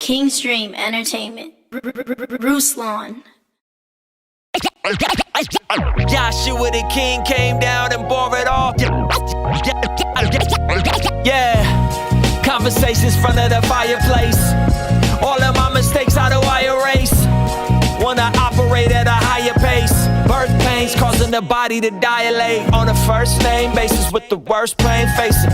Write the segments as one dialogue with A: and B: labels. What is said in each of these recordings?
A: Kingstream Entertainment. Ruslan.
B: Joshua the king came down and bore it all. Yeah, conversations front of the fireplace. All of my mistakes, how do I erase? Wanna operate at a higher pace. Birth pains causing the body to dilate. On a first name basis with the worst pain facing.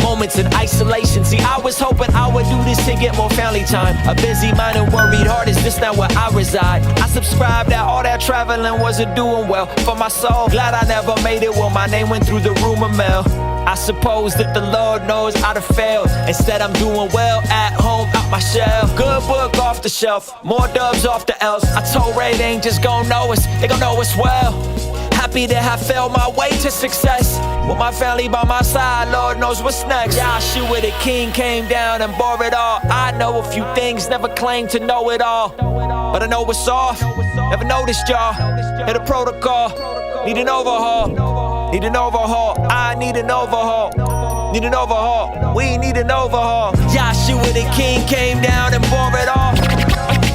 B: Moments in isolation. See, I was hoping I would do this to get more family time. A busy mind and worried heart is just not where I reside. I subscribed that all that traveling wasn't doing well for my soul. Glad I never made it when my name went through the rumor mill. I suppose that the Lord knows I'd have failed. Instead I'm doing well at home, out my shell. Good book off the shelf, more dubs off the L's. I told Ray they ain't just gon' know us, they gon' know us well. Happy to have failed my way to success. With my family by my side, Lord knows what's next. Joshua the king came down and bore it all. I know a few things, never claimed to know it all. But I know what's off, never noticed y'all. Hit a protocol, need an overhaul. Need an overhaul, I need an overhaul. Need an overhaul, we need an overhaul. Joshua the king came down and bore it all.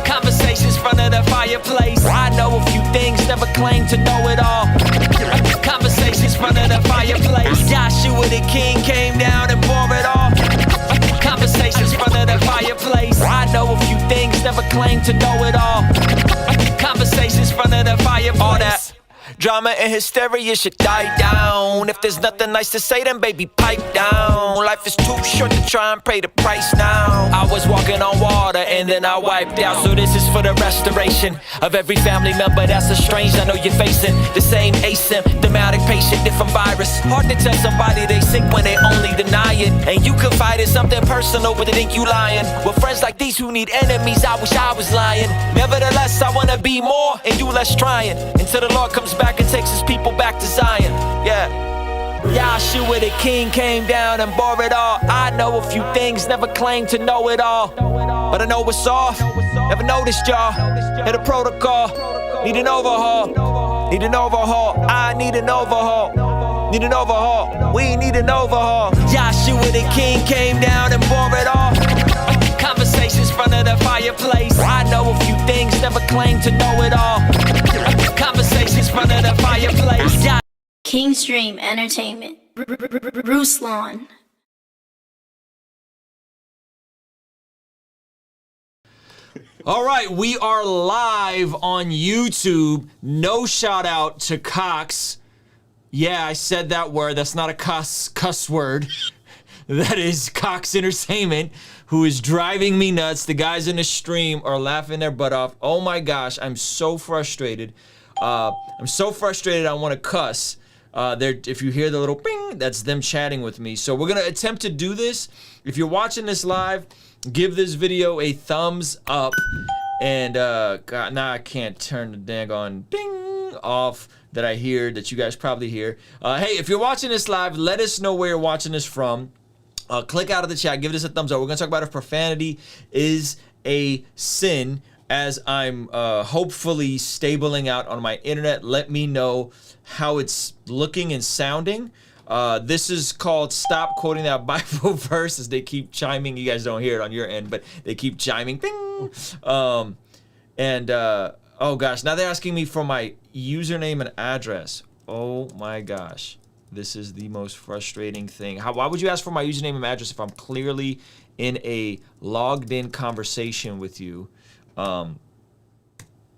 B: Conversations front of the fireplace. I know a few things, never claimed to know it all. Conversations front of the fireplace. Joshua the king came down and bore it all. Conversations front of the fireplace. I know a few things, never claimed to know it all. Conversations front of the fireplace. All that drama and hysteria should die down. If there's nothing nice to say, then baby, pipe down. Life is too short to try and pay the price now. I was walking on water and then I wiped out. So this is for the restoration of every family member that's estranged. I know you're facing the same asymptomatic patient, different virus. Hard to tell somebody they sick when they only deny it. And you confide in something personal, but they think you lying. With friends like these who need enemies, I wish I was lying. Nevertheless, I wanna be more and you less trying. Until the Lord comes back and takes his people back to Zion. Yeah. Joshua the king came down and bore it all. I know a few things, never claimed to know it all. But I know what's off, never noticed y'all. Hit a protocol, need an overhaul. Need an overhaul, I need an overhaul. Need an overhaul, we need an overhaul. Joshua the king came down and bore it all. Conversations front of the fireplace. I know a few things, never claimed to know it all. Conversations front of the fireplace.
A: Kingstream Entertainment. Ruslan.
B: All right, we are live on YouTube. No shout out to Cox. Yeah, I said that word. That's not a cuss word. That is Cox Entertainment, who is driving me nuts. The guys in the stream are laughing their butt off. Oh my gosh, I'm so frustrated. I want to cuss. If you hear the little ping, that's them chatting with me. So we're gonna attempt to do this. If you're watching this live, give this video a thumbs up. And God, now I can't turn the dang on ding off that I hear, that you guys probably hear. Hey, if you're watching this live, let us know where you're watching this from. Click out of the chat, give this a thumbs up. We're gonna talk about if profanity is a sin. As I'm hopefully stabling out on my internet, let me know how it's looking and sounding. This is called Stop Quoting That Bible Verse, as they keep chiming. You guys don't hear it on your end, but they keep chiming. Bing! Oh gosh, now they're asking me for my username and address. Oh my gosh, this is the most frustrating thing. Why would you ask for my username and address if I'm clearly in a logged in conversation with you? Oh my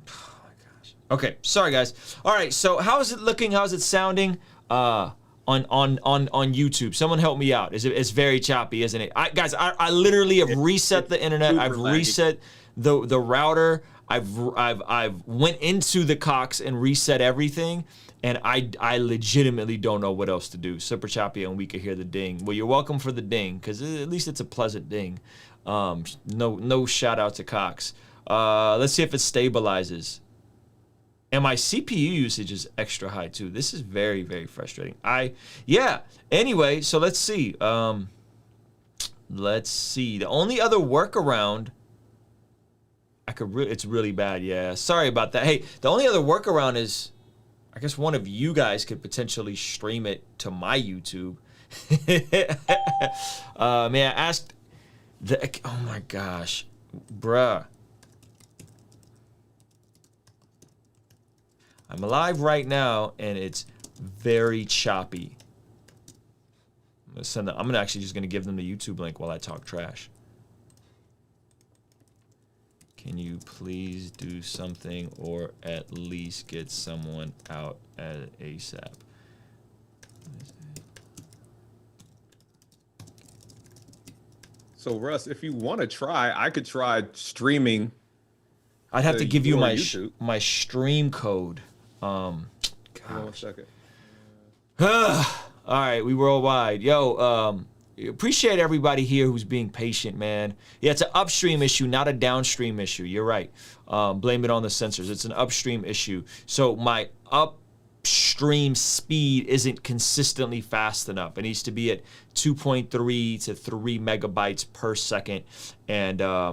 B: gosh. Okay, sorry guys. All right, so how is it looking? How is it sounding on YouTube? Someone help me out. It's very choppy, isn't it? Guys, I literally have reset the internet. I've reset the router. I've went into the Cox and reset everything, and I legitimately don't know what else to do. Super choppy, and we can hear the ding. Well, you're welcome for the ding, because at least it's a pleasant ding. No shout out to Cox. Let's see if it stabilizes. And my CPU usage is extra high too. This is very, very frustrating. Yeah. Anyway, so let's see. Let's see. The only other workaround, it's really bad. Yeah. Sorry about that. Hey, the only other workaround is, I guess one of you guys could potentially stream it to my YouTube. May I ask oh my gosh. Bruh. I'm live right now, and it's very choppy. I'm gonna actually just gonna give them the YouTube link while I talk trash. Can you please do something or at least get someone out at ASAP?
C: So Russ, if you want to try, I could try streaming.
B: I'd have to give you my
C: YouTube.
B: my stream code.
C: Hold on 1 second.
B: All right, we worldwide. Yo, appreciate everybody here who's being patient, man. Yeah, it's an upstream issue, not a downstream issue. You're right. Blame it on the sensors. It's an upstream issue. So my upstream speed isn't consistently fast enough. It needs to be at 2.3 to 3 megabytes per second. And I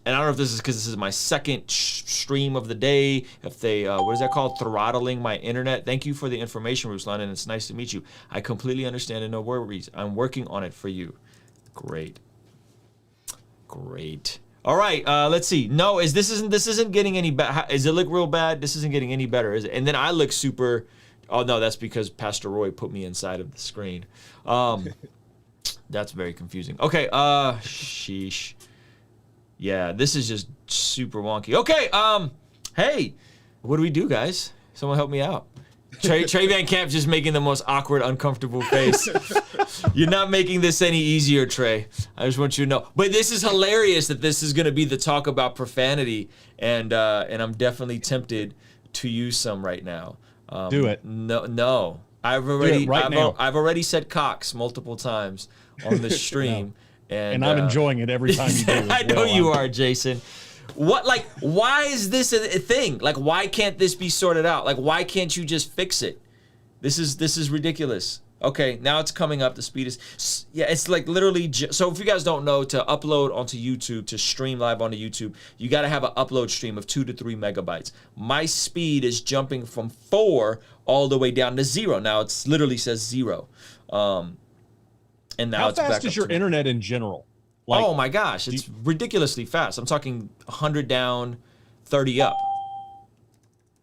B: don't know if this is because this is my second stream of the day. If they, what is that called? Throttling my internet. Thank you for the information, Ruslan, and it's nice to meet you. I completely understand and no worries. I'm working on it for you. Great. Great. All right, let's see. No, this isn't getting any better. Does it look real bad? This isn't getting any better, is it? And then I look super. Oh no, that's because Pastor Roy put me inside of the screen. That's very confusing. Okay, sheesh. Yeah, this is just super wonky. Okay, hey, what do we do, guys? Someone help me out. Trey Van Camp just making the most awkward, uncomfortable face. You're not making this any easier, Trey. I just want you to know. But this is hilarious that this is going to be the talk about profanity, and I'm definitely tempted to use some right now.
D: Do it.
B: No. I've already said cocks multiple times on the stream.
D: No. And I'm enjoying it every time you do it.
B: I know you are, Jason. Why is this a thing? Like, why can't this be sorted out? Like, why can't you just fix it? This is ridiculous. Okay, now it's coming up. The speed is, yeah, it's like literally, so if you guys don't know, to upload onto YouTube, to stream live onto YouTube, you got to have an upload stream of 2 to 3 megabytes. My speed is jumping from 4 all the way down to 0. Now it's literally says 0. And now
D: how fast is your internet in general? Like,
B: oh my gosh, it's ridiculously fast. I'm talking 100 down, 30 up.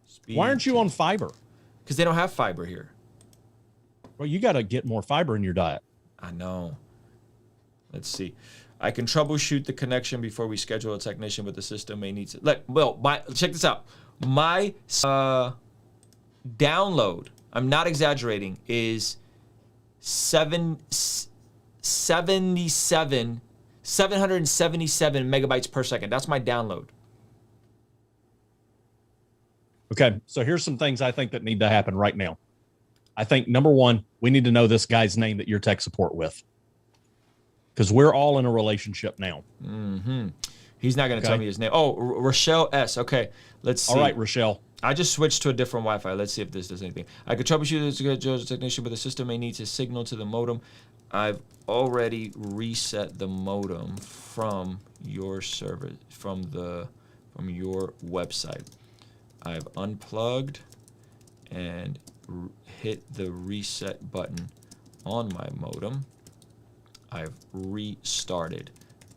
B: Speed.
D: Why aren't you on fiber?
B: Because they don't have fiber here.
D: Well, you got to get more fiber in your diet.
B: I know. Let's see. I can troubleshoot the connection before we schedule a technician, but the system may need to. Check this out. My download, I'm not exaggerating, is 777 megabytes per second. That's my download.
D: Okay, so here's some things I think that need to happen right now. I think, number one, we need to know this guy's name that you're tech support with, because we're all in a relationship now.
B: Mm-hmm. He's not going to tell me his name. Oh, Rochelle S. Okay, let's see.
D: All right, Rochelle.
B: I just switched to a different Wi-Fi. Let's see if this does anything. I could troubleshoot this to a technician, but the system may need to signal to the modem. I've already reset the modem from your server, from your website. I've unplugged and hit the reset button on my modem. I've restarted.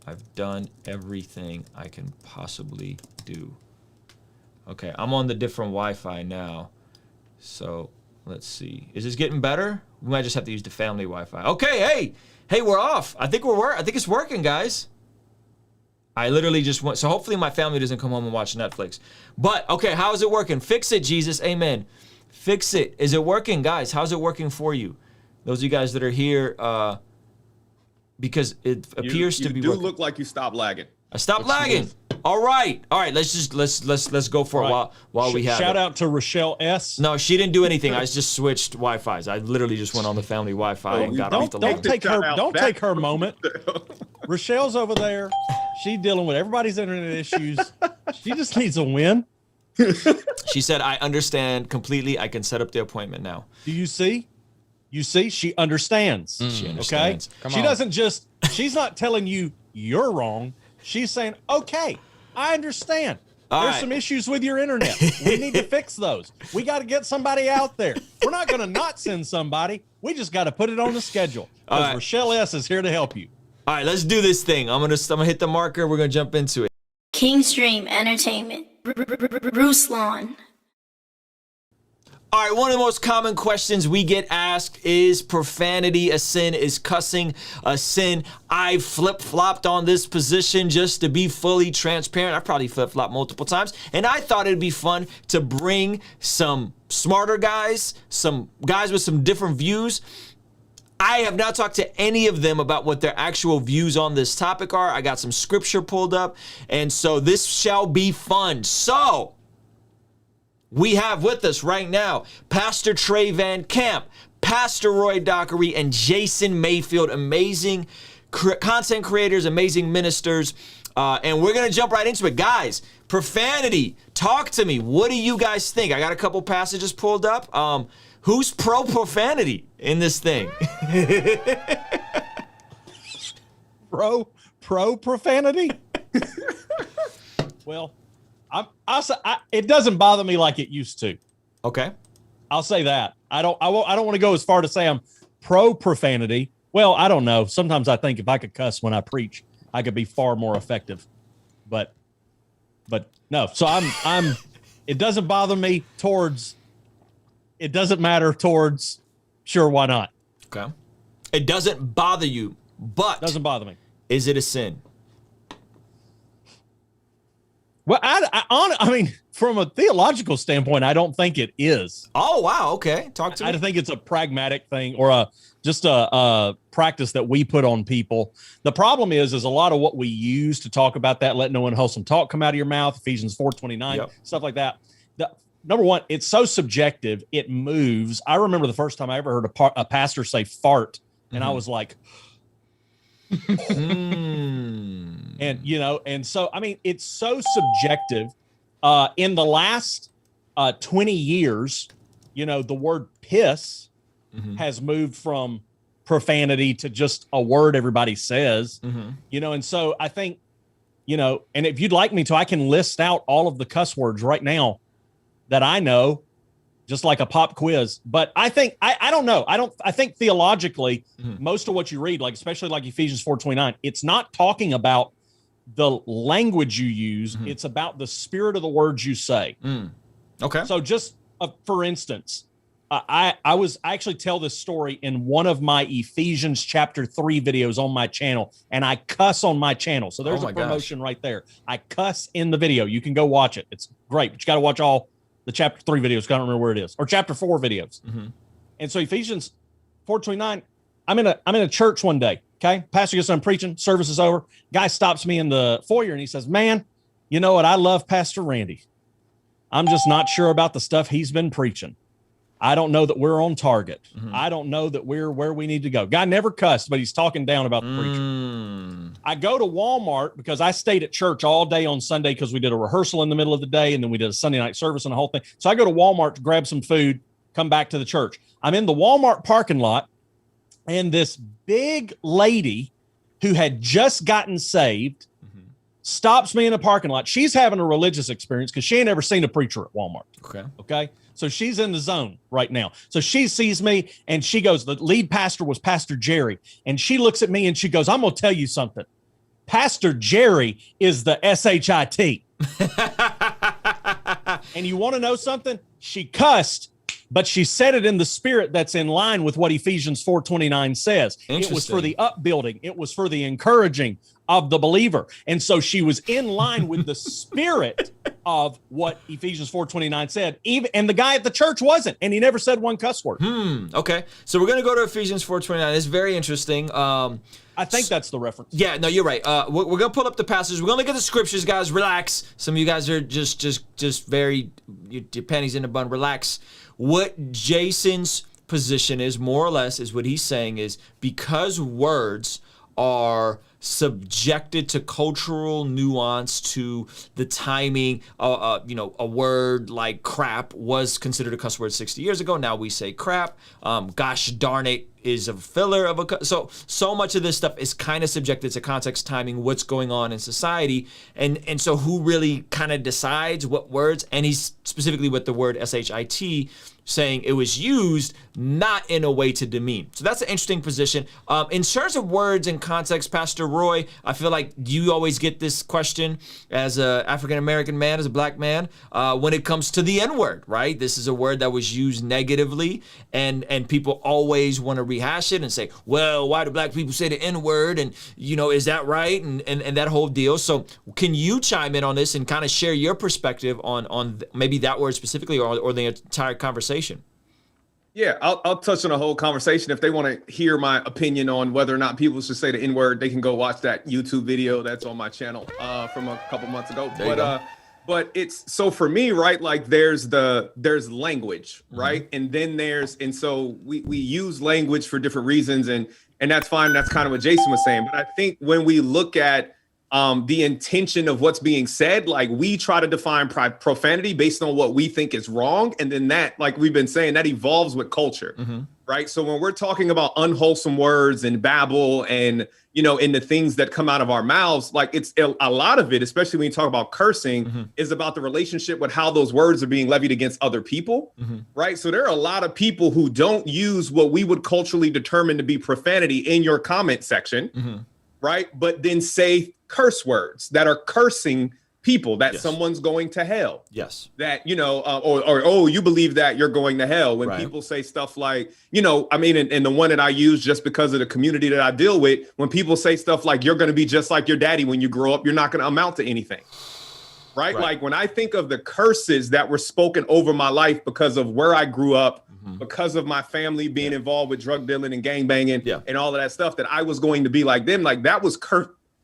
B: I've done everything I can possibly do. Okay, I'm on the different Wi-Fi now. So let's see. Is this getting better? We might just have to use the family Wi-Fi. Okay, hey, we're off. I think it's working, guys. I literally just went. So hopefully my family doesn't come home and watch Netflix. But okay, how is it working? Fix it, Jesus. Amen. Fix it. Is it working, guys? How's it working for you? Those of you guys that are here, because it appears to be
C: You do
B: working.
C: look like you stopped lagging.
B: I stopped lagging. All right. Let's go for it while we have
D: Shout out to Rochelle S.
B: No, she didn't do anything. I just switched Wi-Fi's. I literally just went on the family Wi-Fi and got off the line.
D: Don't take her moment. Rochelle's over there. She's dealing with everybody's internet issues. She just needs a win.
B: She said, I understand completely. I can set up the appointment now.
D: Do you see? You see, she understands.
B: She understands.
D: Okay? She's not telling you you're wrong. She's saying, okay, I understand. There's some issues with your internet. We need to fix those. We got to get somebody out there. We're not going to not send somebody. We just got to put it on the schedule. Because Rochelle S. is here to help you.
B: All right, let's do this thing. I'm gonna hit the marker. We're gonna jump into it.
A: King Stream Entertainment. Ruslan.
B: All right, one of the most common questions we get asked is profanity a sin? Is cussing a sin? I flip-flopped on this position just to be fully transparent. I probably flip-flopped multiple times, and I thought it'd be fun to bring some smarter guys, some guys with some different views. I have not talked to any of them about what their actual views on this topic are. I got some scripture pulled up, and so this shall be fun. So, we have with us right now Pastor Trey Van Camp, Pastor Roy Dockery, and Jason Mayfield. Amazing content creators, amazing ministers. And we're going to jump right into it. Guys, profanity, talk to me. What do you guys think? I got a couple passages pulled up. Who's pro-profanity in this thing?
D: Pro-profanity? Well, it doesn't bother me like it used to.
B: Okay.
D: I'll say that. I don't want to go as far to say I'm pro-profanity. Well, I don't know. Sometimes I think if I could cuss when I preach, I could be far more effective. But no. So I'm it doesn't bother me towards it doesn't matter towards sure, why not?
B: Okay. It doesn't bother you, but
D: doesn't bother me.
B: Is it a sin?
D: Well, I mean, from a theological standpoint, I don't think it is.
B: Oh, wow. Okay. Talk to me.
D: I think it's a pragmatic thing or just a practice that we put on people. The problem is a lot of what we use to talk about that, let no unwholesome talk come out of your mouth, Ephesians 4:29,
B: Yep.
D: Stuff like that. Number one, it's so subjective. It moves. I remember the first time I ever heard a pastor say fart, and I was like, and so, I mean, it's so subjective. In the last 20 years, the word piss has moved from profanity to just a word everybody says, and so I think, and if you'd like me to, I can list out all of the cuss words right now that I know, just like a pop quiz. But I think, I don't know. I think theologically, most of what you read, like, especially like Ephesians 4:29, it's not talking about the language you use. It's about the spirit of the words you say.
B: Okay.
D: So just for instance, I actually tell this story in one of my Ephesians chapter 3 videos on my channel, and I cuss on my channel. So there's a promotion right there. I cuss in the video. You can go watch it. It's great, but you got to watch all the chapter 3 videos. I don't remember where it is, or chapter 4 videos. And so Ephesians 4:29, I'm in a church one day. Okay. Pastor gets done preaching, service is over. Guy stops me in the foyer and he says, "Man, you know what? I love Pastor Randy. I'm just not sure about the stuff he's been preaching. I don't know that we're on target. I don't know that we're where we need to go." Guy never cussed, but he's talking down about the preacher. I go to Walmart because I stayed at church all day on Sunday because we did a rehearsal in the middle of the day, and then we did a Sunday night service and the whole thing. So I go to Walmart to grab some food, come back to the church. I'm in the Walmart parking lot, and this big lady who had just gotten saved stops me in the parking lot. She's having a religious experience because she ain't ever seen a preacher at Walmart. Okay. So she's in the zone right now. So she sees me and she goes, the lead pastor was Pastor Jerry. And she looks at me and she goes, "I'm going to tell you something. Pastor Jerry is the SHIT. And you want to know something? She cussed, but she said it in the spirit that's in line with what Ephesians 4:29 says. It was for the upbuilding. It was for the encouraging of the believer. And so she was in line with the spirit of what Ephesians 4:29 said. And the guy at the church wasn't, and he never said one cuss word.
B: Okay. So we're going to go to Ephesians 4:29. It's very interesting.
D: I think that's the reference.
B: Yeah, no, you're right. We're going to pull up the passages. We're going to look at the scriptures, guys. Relax. Some of you guys are just very, your panties in a bun. Relax. What Jason's position is, more or less, is what he's saying is because words are subjected to cultural nuance, to the timing. A word like crap was considered a cuss word 60 years ago. Now we say crap. Gosh darn it is a filler of a so much of this stuff is kind of subjected to context, timing, what's going on in society, and so who really kind of decides what words, and he's specifically with the word SHIT saying it was used not in a way to demean. So that's an interesting position. In terms of words and context, Pastor Roy, I feel like you always get this question as an African-American man, as a black man, when it comes to the N-word, right? This is a word that was used negatively, and people always want to rehash it and say, well, why do black people say the N-word? And, you know, is that right? And that whole deal. So can you chime in on this and kind of share your perspective on maybe that word specifically, or the entire conversation?
C: Yeah, I'll touch on the whole conversation. If they want to hear my opinion on whether or not people should say the N-word, they can go watch that YouTube video that's on my channel from a couple months ago. But it's, so for me, right, like there's language, right? And then and so we use language for different reasons, and that's fine. That's kind of what Jason was saying. But I think when we look at the intention of what's being said, like we try to define profanity based on what we think is wrong. And then that, like we've been saying, that evolves with culture, right? So when we're talking about unwholesome words and babble and, you know, and the things that come out of our mouths, like it's a lot of it, especially when you talk about cursing, is about the relationship with how those words are being levied against other people, right? So there are a lot of people who don't use what we would culturally determine to be profanity in your comment section, right? But then say curse words that are cursing people, that someone's going to hell. Yes. That, you know, or oh, you believe that you're going to hell. When people say stuff like, you know, I mean, and the one that I use just because of the community that I deal with, when people say stuff like, you're going to be just like your daddy when you grow up, you're not going to amount to anything. Right? Like when I think of the curses that were spoken over my life because of where I grew up, because of my family being involved with drug dealing and gangbanging and all of that stuff, that I was going to be like them, like that was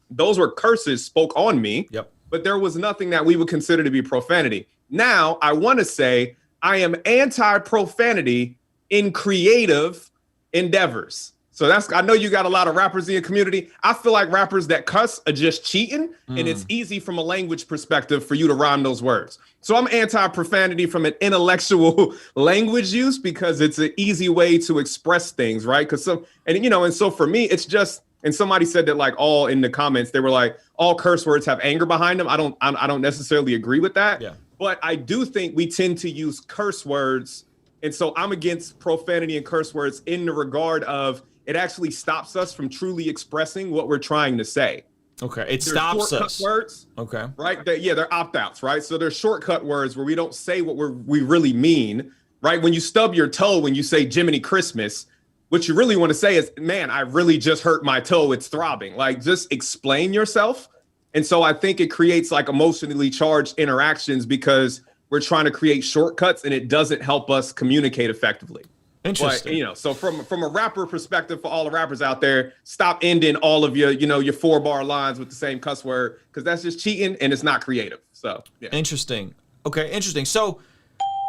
C: those were curses spoke on me, but there was nothing that we would consider to be profanity. Now, I want to say I am anti-profanity in creative endeavors. So I know you got a lot of rappers in your community. I feel like rappers that cuss are just cheating, and it's easy from a language perspective for you to rhyme those words. So I'm anti-profanity from an intellectual language use, because it's an easy way to express things, right? And so for me, it's just, and somebody said that, like, all in the comments, they were like, all curse words have anger behind them. I don't necessarily agree with that. But I do think we tend to use curse words. And so I'm against profanity and curse words in the regard of it actually stops us from truly expressing what we're trying to say.
B: Okay. It stops us.
C: Words.
B: Okay.
C: Right. They're opt-outs, right? So they're shortcut words where we don't say what we really mean, right? When you stub your toe, when you say Jiminy Christmas, what you really want to say is, man, I really just hurt my toe. It's throbbing. Like, just explain yourself. And so I think it creates like emotionally charged interactions because we're trying to create shortcuts, and it doesn't help us communicate effectively. Interesting. But, you know, so from a rapper perspective, for all the rappers out there, stop ending all of your 4-bar lines with the same cuss word, because that's just cheating and it's not creative. So yeah.
B: Interesting. Okay, interesting. So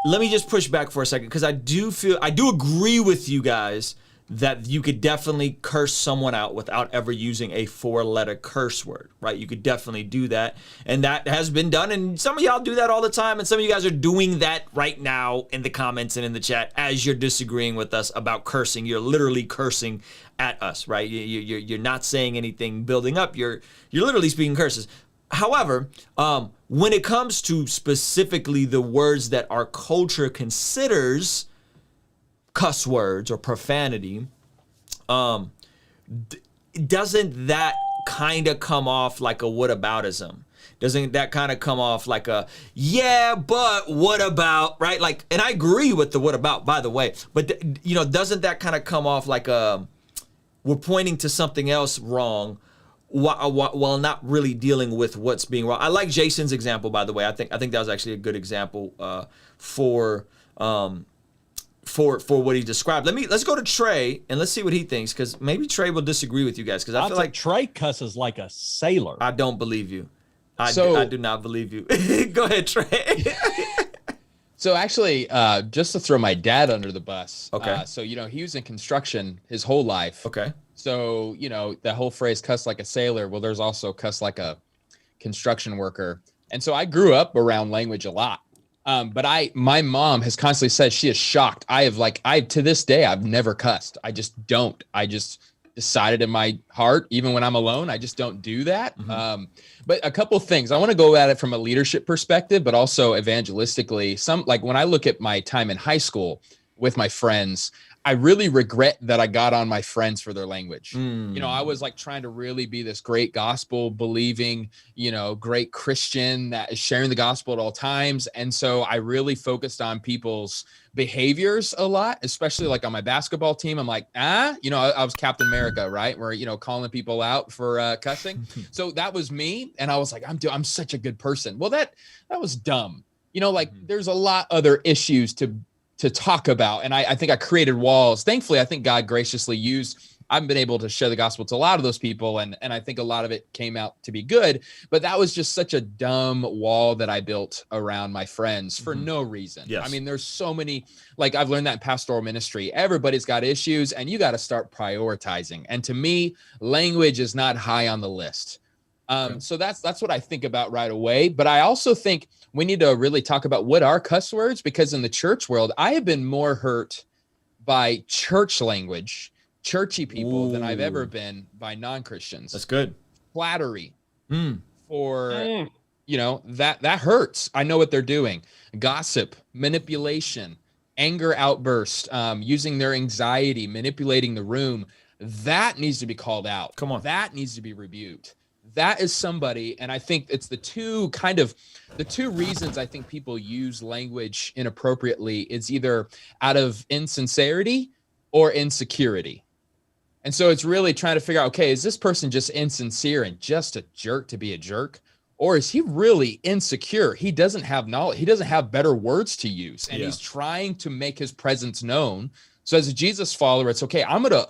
B: let me just push back for a second, because I do agree with you guys that you could definitely curse someone out without ever using a 4-letter curse word, right? You could definitely do that. And that has been done. And some of y'all do that all the time. And some of you guys are doing that right now in the comments and in the chat as you're disagreeing with us about cursing. You're literally cursing at us, right? You're not saying anything building up. You're literally speaking curses. However, when it comes to specifically the words that our culture considers cuss words or profanity, doesn't that kind of come off like a whataboutism? Doesn't that kind of come off like a, yeah, but what about, right? Like, and I agree with the what about, by the way, but doesn't that kind of come off like we're pointing to something else wrong while not really dealing with what's being wrong? I like Jason's example, by the way. I think that was actually a good example for what he described. Let's go to Trey and let's see what he thinks, because maybe Trey will disagree with you guys, because I feel like
D: Trey cusses like a sailor.
B: I don't believe you. I do not believe you. Go ahead, Trey.
E: So actually, just to throw my dad under the bus.
B: Okay.
E: So he was in construction his whole life.
B: Okay.
E: So the whole phrase "cuss like a sailor." Well, there's also "cuss like a construction worker," and so I grew up around language a lot. But my mom has constantly said she is shocked. To this day, I've never cussed. I just don't. decided in my heart, even when I'm alone, I just don't do that. But a couple of things, I want to go at it from a leadership perspective, but also evangelistically. Like when I look at my time in high school with my friends, I really regret that I got on my friends for their language. You know, I was like trying to really be this great gospel believing, you know, great Christian that is sharing the gospel at all times. And so I really focused on people's behaviors a lot, especially like on my basketball team. I'm like, you know, I was Captain America, right? Where, you know, calling people out for cussing. So that was me. And I was like, I'm such a good person. Well, that was dumb. You know, like there's a lot other issues to talk about. And I think I created walls. Thankfully, I think God graciously I've been able to share the gospel to a lot of those people. And I think a lot of it came out to be good, but that was just such a dumb wall that I built around my friends for no reason.
F: Yes.
E: I mean, there's so many, like I've learned that in pastoral ministry, everybody's got issues and you got to start prioritizing. And to me, language is not high on the list. So that's what I think about right away. But I also think we need to really talk about what are cuss words, because in the church world, I have been more hurt by church language, churchy people than I've ever been by non-Christians.
F: That's good.
E: Flattery for, you know, that hurts. I know what they're doing. Gossip, manipulation, anger outburst, using their anxiety, manipulating the room. That needs to be called out.
F: Come on.
E: That needs to be rebuked. That is somebody, and I think it's the two reasons I think people use language inappropriately is either out of insincerity or insecurity. And so it's really trying to figure out, okay, is this person just insincere and just a jerk to be a jerk? Or is he really insecure? He doesn't have knowledge. He doesn't have better words to use. And he's trying to make his presence known. So as a Jesus follower, it's okay. I'm going to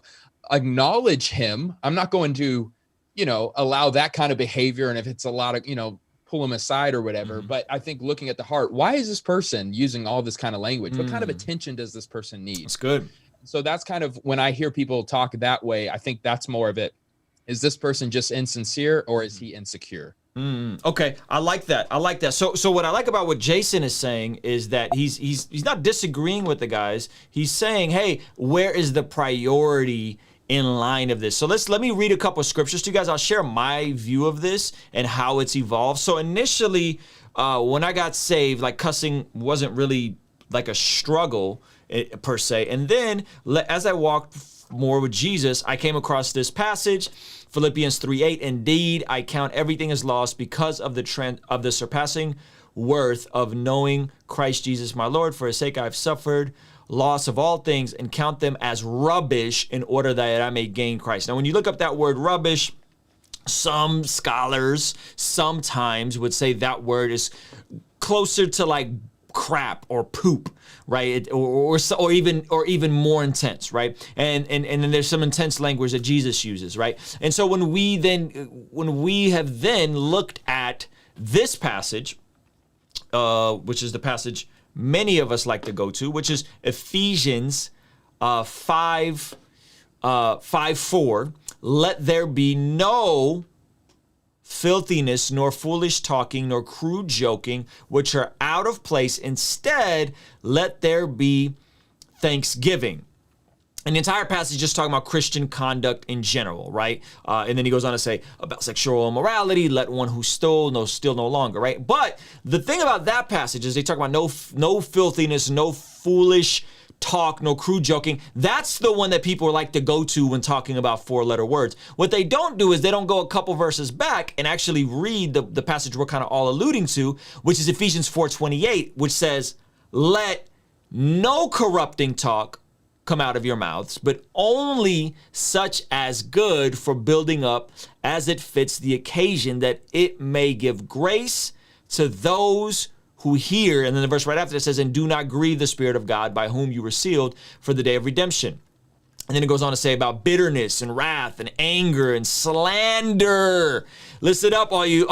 E: acknowledge him. I'm not going to, you know, allow that kind of behavior. And if it's a lot of, you know, pull him aside or whatever. But I think looking at the heart, why is this person using all this kind of language? What kind of attention does this person need?
F: That's good.
E: So that's kind of when I hear people talk that way, I think that's more of it. Is this person just insincere or is he insecure?
F: Okay, I like that. So what I like about what Jason is saying is that he's not disagreeing with the guys. He's saying, hey, where is the priority in line of this? So let me read a couple of scriptures to you guys. I'll share my view of this and how it's evolved. So initially, when I got saved, like cussing wasn't really like a struggle per se. And then as I walked more with Jesus, I came across this passage, Philippians 3:8. Indeed, I count everything as lost because of the surpassing worth of knowing Christ Jesus my Lord. For his sake I have suffered loss of all things and count them as rubbish in order that I may gain Christ. Now, when you look up that word rubbish, some scholars sometimes would say that word is closer to like crap or poop, right? Or even more intense, right? And then there's some intense language that Jesus uses, right? And so when we have then looked at this passage, which is the passage many of us like to go to, which is Ephesians 5:4. Let there be no filthiness, nor foolish talking, nor crude joking, which are out of place. Instead, let there be thanksgiving. And the entire passage is just talking about Christian conduct in general, right? And then he goes on to say about sexual immorality, let one who stole no longer, right? But the thing about that passage is they talk about no filthiness, no foolish talk, no crude joking. That's the one that people like to go to when talking about four-letter words. What they don't do is they don't go a couple verses back and actually read the passage we're kind of all alluding to, which is Ephesians 4:28, which says, let no corrupting talk come out of your mouths, but only such as good for building up as it fits the occasion, that it may give grace to those who hear. And then the verse right after it says, and do not grieve the Spirit of God, by whom you were sealed for the day of redemption. And then it goes on to say about bitterness and wrath and anger and slander. Listen up, all you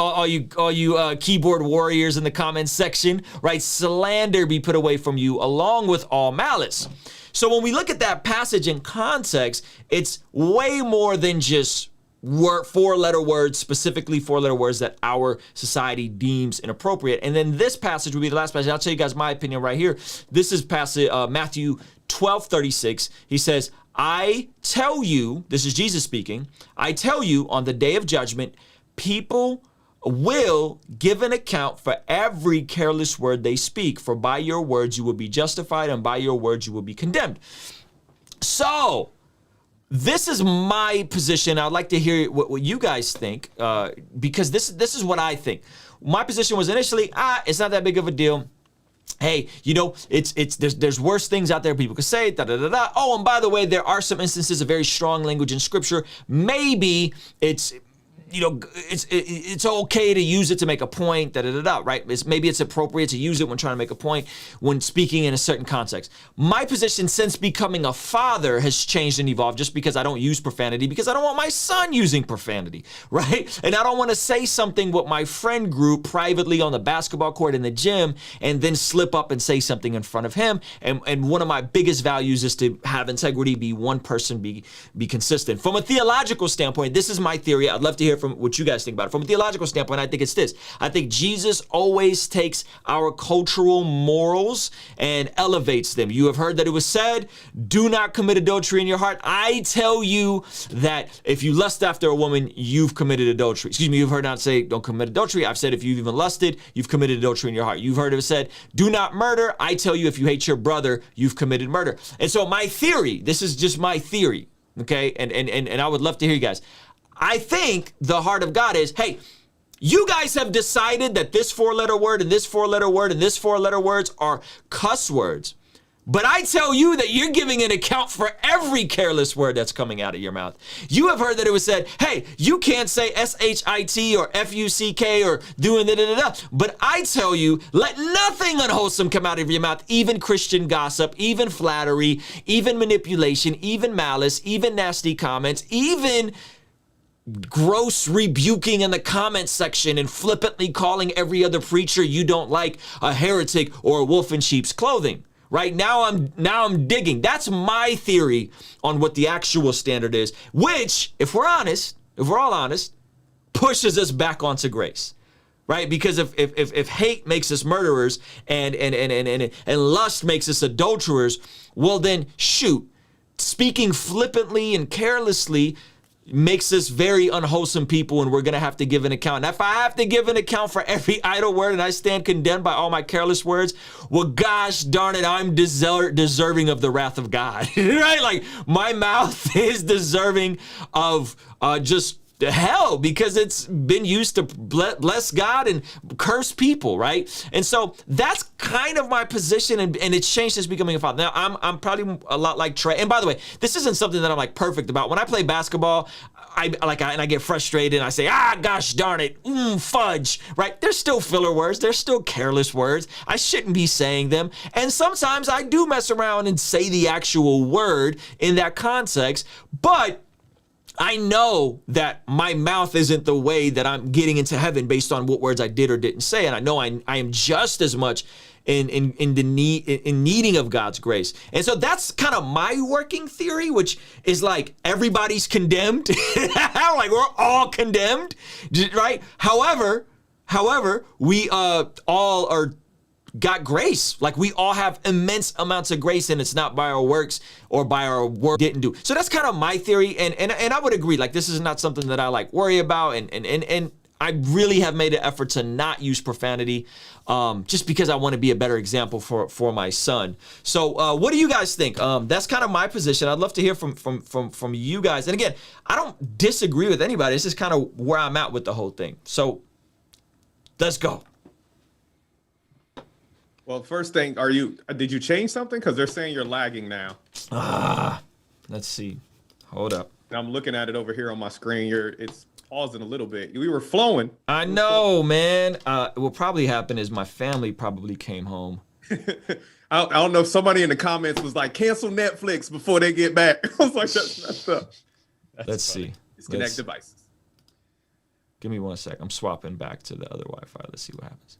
F: keyboard warriors in the comments section, right? Slander be put away from you, along with all malice. So when we look at that passage in context, it's way more than just four-letter words, specifically four-letter words that our society deems inappropriate. And then this passage will be the last passage. I'll tell you guys my opinion right here. This is passage Matthew 12:36. He says, I tell you, this is Jesus speaking, I tell you on the day of judgment, people will give an account for every careless word they speak, for by your words you will be justified and by your words you will be condemned. So this is my position. I'd like to hear what you guys think, because this is what I think. My position was initially, it's not that big of a deal. Hey, you know, there's worse things out there people could say, da da da da. Oh, and by the way, there are some instances of very strong language in scripture. Maybe it's, you know, it's okay to use it to make a point, da da da da, right? Maybe it's appropriate to use it when trying to make a point, when speaking in a certain context. My position since becoming a father has changed and evolved, just because I don't use profanity, because I don't want my son using profanity, right? And I don't want to say something with my friend group privately on the basketball court in the gym and then slip up and say something in front of him. And one of my biggest values is to have integrity, be one person, be consistent. From a theological standpoint, this is my theory. I'd love to hear from what you guys think about it. From a theological standpoint, I think it's this. I think Jesus always takes our cultural morals and elevates them. You have heard that it was said, do not commit adultery in your heart. I tell you that if you lust after a woman, you've committed adultery. Excuse me, you've heard not say, don't commit adultery. I've said if you've even lusted, you've committed adultery in your heart. You've heard it said, do not murder. I tell you, if you hate your brother, you've committed murder. And so my theory, this is just my theory, okay? And I would love to hear you guys. I think the heart of God is, hey, you guys have decided that this 4-letter word and this 4-letter word and this 4-letter words are cuss words. But I tell you that you're giving an account for every careless word that's coming out of your mouth. You have heard that it was said, hey, you can't say S-H-I-T or F-U-C-K or doing da-da-da-da. But I tell you, let nothing unwholesome come out of your mouth, even Christian gossip, even flattery, even manipulation, even malice, even nasty comments, even gross rebuking in the comment section and flippantly calling every other preacher you don't like a heretic or a wolf in sheep's clothing. Right now I'm digging. That's my theory on what the actual standard is, which, if we're all honest, pushes us back onto grace. Right? Because if hate makes us murderers and lust makes us adulterers, well then shoot, speaking flippantly and carelessly makes us very unwholesome people, and we're going to have to give an account. And if I have to give an account for every idle word and I stand condemned by all my careless words, well, gosh darn it, I'm deserving of the wrath of God, right? Like my mouth is deserving of just hell, because it's been used to bless God and curse people, right? And so that's kind of my position, and it's changed since becoming a father. Now, I'm probably a lot like Trey. And by the way, this isn't something that I'm like perfect about. When I play basketball, I get frustrated and I say, gosh darn it, fudge, right? There's still filler words. There's still careless words. I shouldn't be saying them. And sometimes I do mess around and say the actual word in that context, but I know that my mouth isn't the way that I'm getting into heaven based on what words I did or didn't say. And I know I am just as much in needing of God's grace. And so that's kind of my working theory, which is like everybody's condemned. Like we're all condemned, right? However, we all are got grace. Like we all have immense amounts of grace, and it's not by our works or by our work didn't do. So that's kind of my theory, and I would agree. Like this is not something that I like worry about, and I really have made an effort to not use profanity, just because I want to be a better example for my son. So what do you guys think? That's kind of my position. I'd love to hear from you guys. And again, I don't disagree with anybody. This is kind of where I'm at with the whole thing. So let's go.
C: Well, first thing, did you change something? Because they're saying you're lagging now.
F: Let's see. Hold up.
C: I'm looking at it over here on my screen. It's pausing a little bit. We were flowing.
F: I know, man. What will probably happen is my family probably came home.
C: I don't know if somebody in the comments was like, cancel Netflix before they get back. I was like, that's messed up.
F: Let's see.
C: Disconnect devices.
F: Give me 1 sec. I'm swapping back to the other Wi-Fi. Let's see what happens.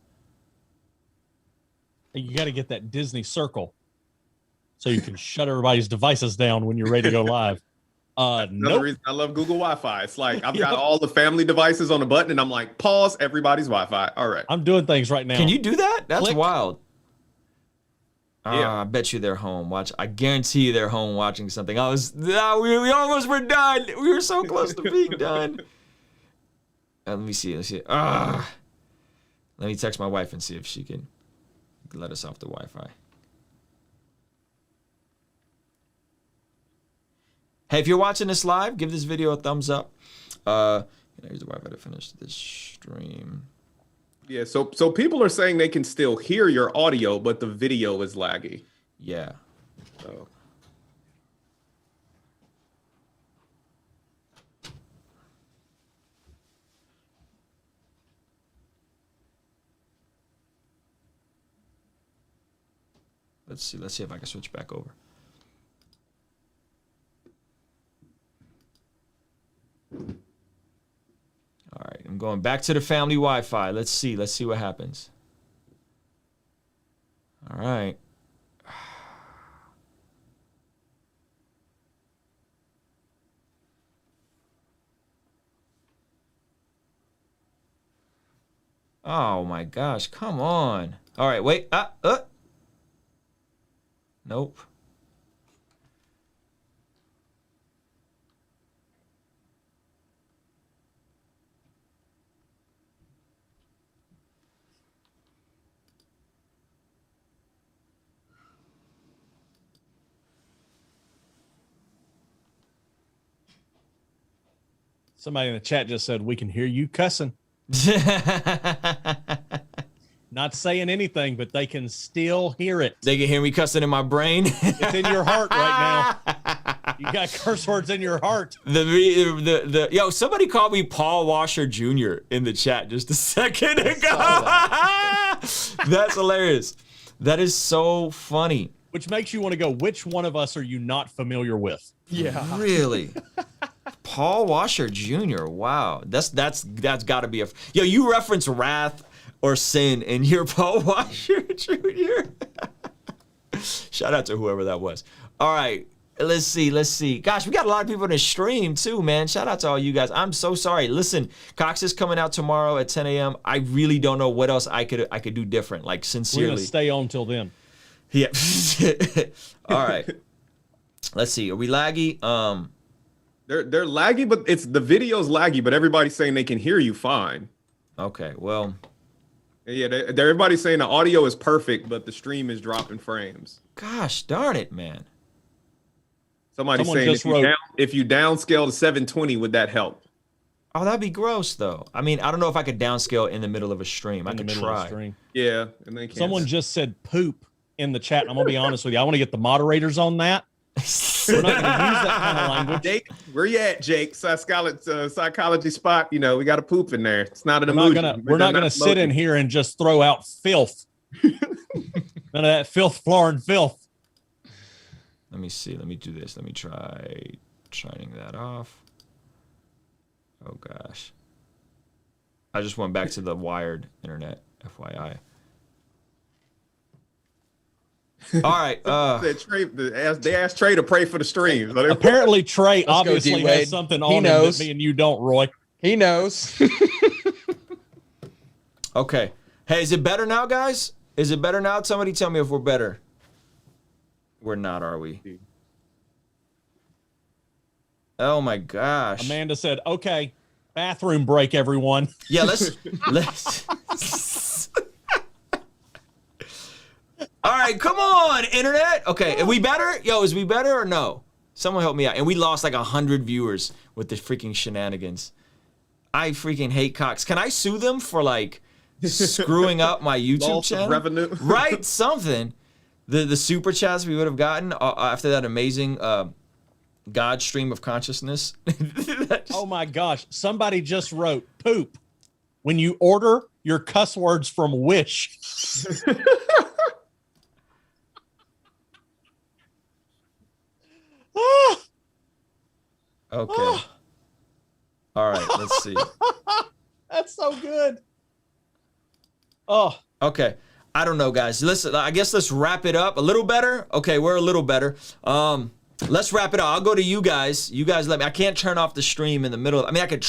D: You got to get that Disney circle so you can shut everybody's devices down when you're ready to go live.
C: Another reason I love Google Wi-Fi. It's like I've got all the family devices on a button, and I'm like, pause everybody's Wi-Fi. All right.
D: I'm doing things right now.
F: Can you do that? That's wild.
C: Yeah.
F: I bet you they're home. I guarantee you they're home watching something. We almost were done. We were so close to being done. Let me see. Let me text my wife and see if she can let us off the Wi-Fi. Hey, if you're watching this live, give this video a thumbs up. Here's the Wi-Fi to finish this stream.
C: Yeah, so people are saying they can still hear your audio, but the video is laggy.
F: Yeah.
C: So.
F: Let's see if I can switch back over. All right, I'm going back to the family Wi-Fi. Let's see what happens. All right. Oh my gosh, come on. All right, wait. Nope.
D: Somebody in the chat just said, we can hear you cussing. Not saying anything, but they can still hear it.
F: They can hear me cussing in my brain.
D: It's in your heart right now. You got curse words in your heart.
F: Yo, somebody called me Paul Washer Jr. in the chat just a second ago. That's hilarious. That is so funny.
D: Which makes you want to go, which one of us are you not familiar with?
F: Yeah. Really? Paul Washer Jr. Wow. That's got to be a... Yo, you reference wrath or sin in your Paul Washer Jr. Shout out to whoever that was. All right. Let's see. Gosh, we got a lot of people in the stream too, man. Shout out to all you guys. I'm so sorry. Listen, Cox is coming out tomorrow at 10 a.m. I really don't know what else I could do different. Like, sincerely.
D: We're going to stay on till then.
F: Yeah. All right. Let's see. Are we laggy?
C: They're laggy, but the video's laggy, but everybody's saying they can hear you fine.
F: Okay, well.
C: Yeah, everybody's saying the audio is perfect, but the stream is dropping frames.
F: Gosh darn it, man.
C: Somebody's saying if you downscale to 720, would that help?
F: Oh, that'd be gross, though. I mean, I don't know if I could downscale in the middle of a stream. I could try.
C: Yeah, and they can't.
D: Someone just said poop in the chat. I'm gonna be honest with you. I want to get the moderators on that. We're not gonna use that kind of language.
C: Jake, where you at, Jake? Psychology spot. You know, we got a poop in there. It's not an emoji.
D: We're not gonna sit in here and just throw out filth. None of that filth, floor, and filth.
F: Let me see. Let me do this. Let me try turning that off. Oh gosh. I just went back to the wired internet, FYI. All right.
C: They asked Trey to pray for the stream. So
D: apparently, Trey obviously has something on him that me and you don't, Roy.
E: He knows.
F: Okay. Hey, is it better now, guys? Is it better now? Somebody tell me if we're better. We're not, are we? Oh my gosh.
D: Amanda said, okay, bathroom break, everyone.
F: Yeah, let's All right, come on, internet. Okay, are we better? Yo, is we better or no? Someone help me out. And we lost like 100 viewers with the freaking shenanigans. I freaking hate Cox. Can I sue them for like screwing up my YouTube channel?
C: Revenue.
F: Right? Something. The super chats we would have gotten after that amazing God stream of consciousness.
D: Oh my gosh. Somebody just wrote poop when you order your cuss words from Wish.
F: Okay. All right, let's see.
D: That's so good. Oh.
F: Okay. I don't know, guys. Listen, I guess let's wrap it up. A little better? Okay, we're a little better. Let's wrap it up. I'll go to you guys. You guys let me. I can't turn off the stream in the middle. I mean, I could.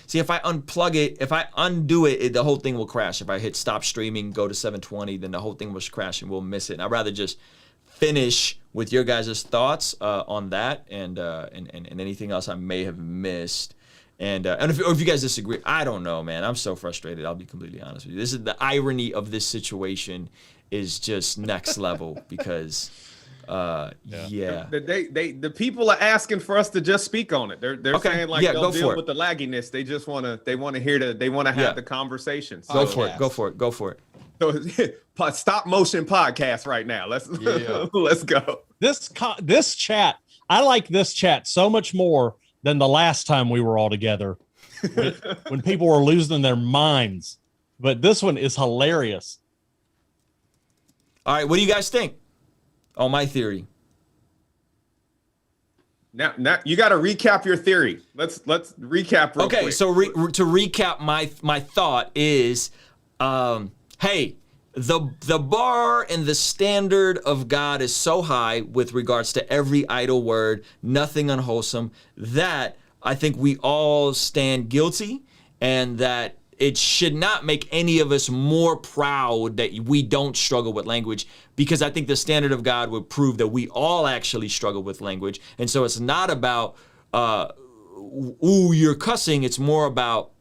F: See, if I unplug it, if I undo it, the whole thing will crash. If I hit stop streaming, go to 720, then the whole thing will crash and we'll miss it. And I'd rather just finish with your guys' thoughts on that and anything else I may have missed. And if you guys disagree, I don't know, man. I'm so frustrated. I'll be completely honest with you. This is the irony of this situation is just next level because,
C: the people are asking for us to just speak on it. They're
F: okay.
C: saying like they'll deal with the lagginess. They just want to have the conversation. So,
F: Go for it.
C: So stop motion podcast right now. Let's let's go.
D: This chat, I like this chat so much more than the last time we were all together when people were losing their minds. But this one is hilarious.
F: All right, what do you guys think on my theory?
C: Now you got to recap your theory. Let's recap real quick.
F: So to recap, my thought is, hey, the bar and the standard of God is so high with regards to every idle word, nothing unwholesome, that I think we all stand guilty, and that it should not make any of us more proud that we don't struggle with language, because I think the standard of God would prove that we all actually struggle with language. And so it's not about, you're cussing. It's more about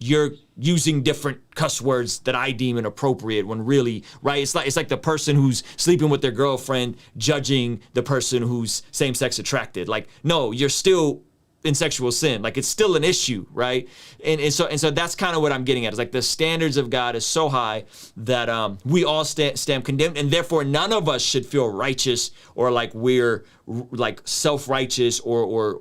F: you're using different cuss words that I deem inappropriate when really, right? It's like the person who's sleeping with their girlfriend judging the person who's same-sex attracted. Like, no, you're still in sexual sin. Like, it's still an issue, right? And so that's kind of what I'm getting at. It's like the standards of God is so high that we all stand condemned, and therefore none of us should feel righteous or like we're like self-righteous or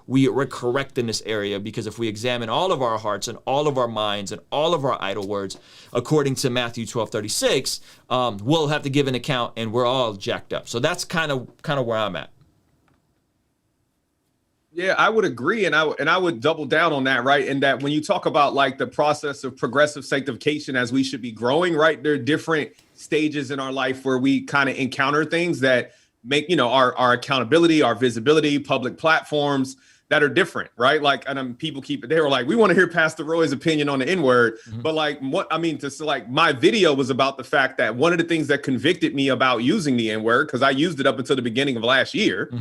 F: we're correct in this area, because if we examine all of our hearts and all of our minds and all of our idle words, according to Matthew 12:36, we'll have to give an account, and we're all jacked up. So that's kind of where I'm at.
C: Yeah, I would agree, and I would double down on that, right? And that when you talk about like the process of progressive sanctification as we should be growing, right? There are different stages in our life where we kind of encounter things that make, our accountability, our visibility, public platforms that are different, right? Like, and people they were like, we want to hear Pastor Roy's opinion on the N-word. Mm-hmm. But like, my video was about the fact that one of the things that convicted me about using the N-word, because I used it up until the beginning of last year,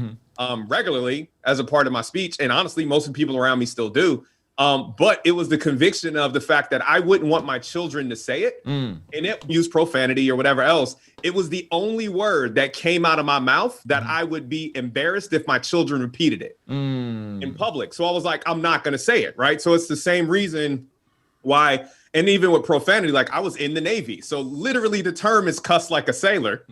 C: regularly as a part of my speech. And honestly, most of the people around me still do. But it was the conviction of the fact that I wouldn't want my children to say it and it use profanity or whatever else. It was the only word that came out of my mouth that I would be embarrassed if my children repeated it in public. So I was like, I'm not going to say it. Right. So it's the same reason why. And even with profanity, like I was in the Navy. So literally the term is cuss like a sailor.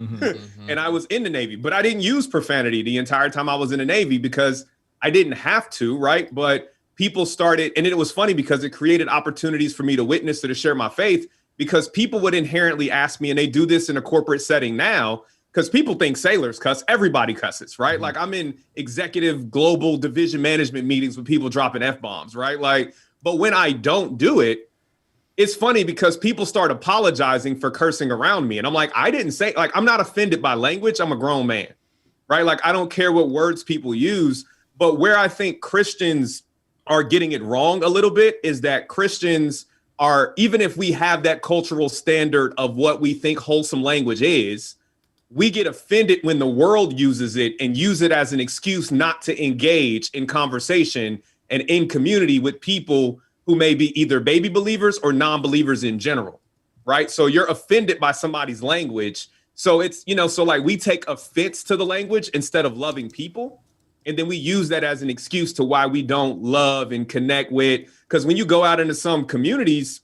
C: And I was in the Navy, but I didn't use profanity the entire time I was in the Navy because I didn't have to. Right. But people started, and it was funny because it created opportunities for me to witness or to share my faith, because people would inherently ask me, and they do this in a corporate setting now, because people think sailors cuss. Everybody cusses, right? Like I'm in executive global division management meetings with people dropping F-bombs, right? Like, but when I don't do it, it's funny because people start apologizing for cursing around me. And I'm like, I didn't say, like, I'm not offended by language. I'm a grown man, right? Like, I don't care what words people use. But where I think Christians are getting it wrong a little bit is that Christians are, even if we have that cultural standard of what we think wholesome language is, we get offended when the world uses it and use it as an excuse not to engage in conversation and in community with people who may be either baby believers or non-believers in general, right? So you're offended by somebody's language. So it's, so like we take offense to the language instead of loving people. And then we use that as an excuse to why we don't love and connect with, because when you go out into some communities,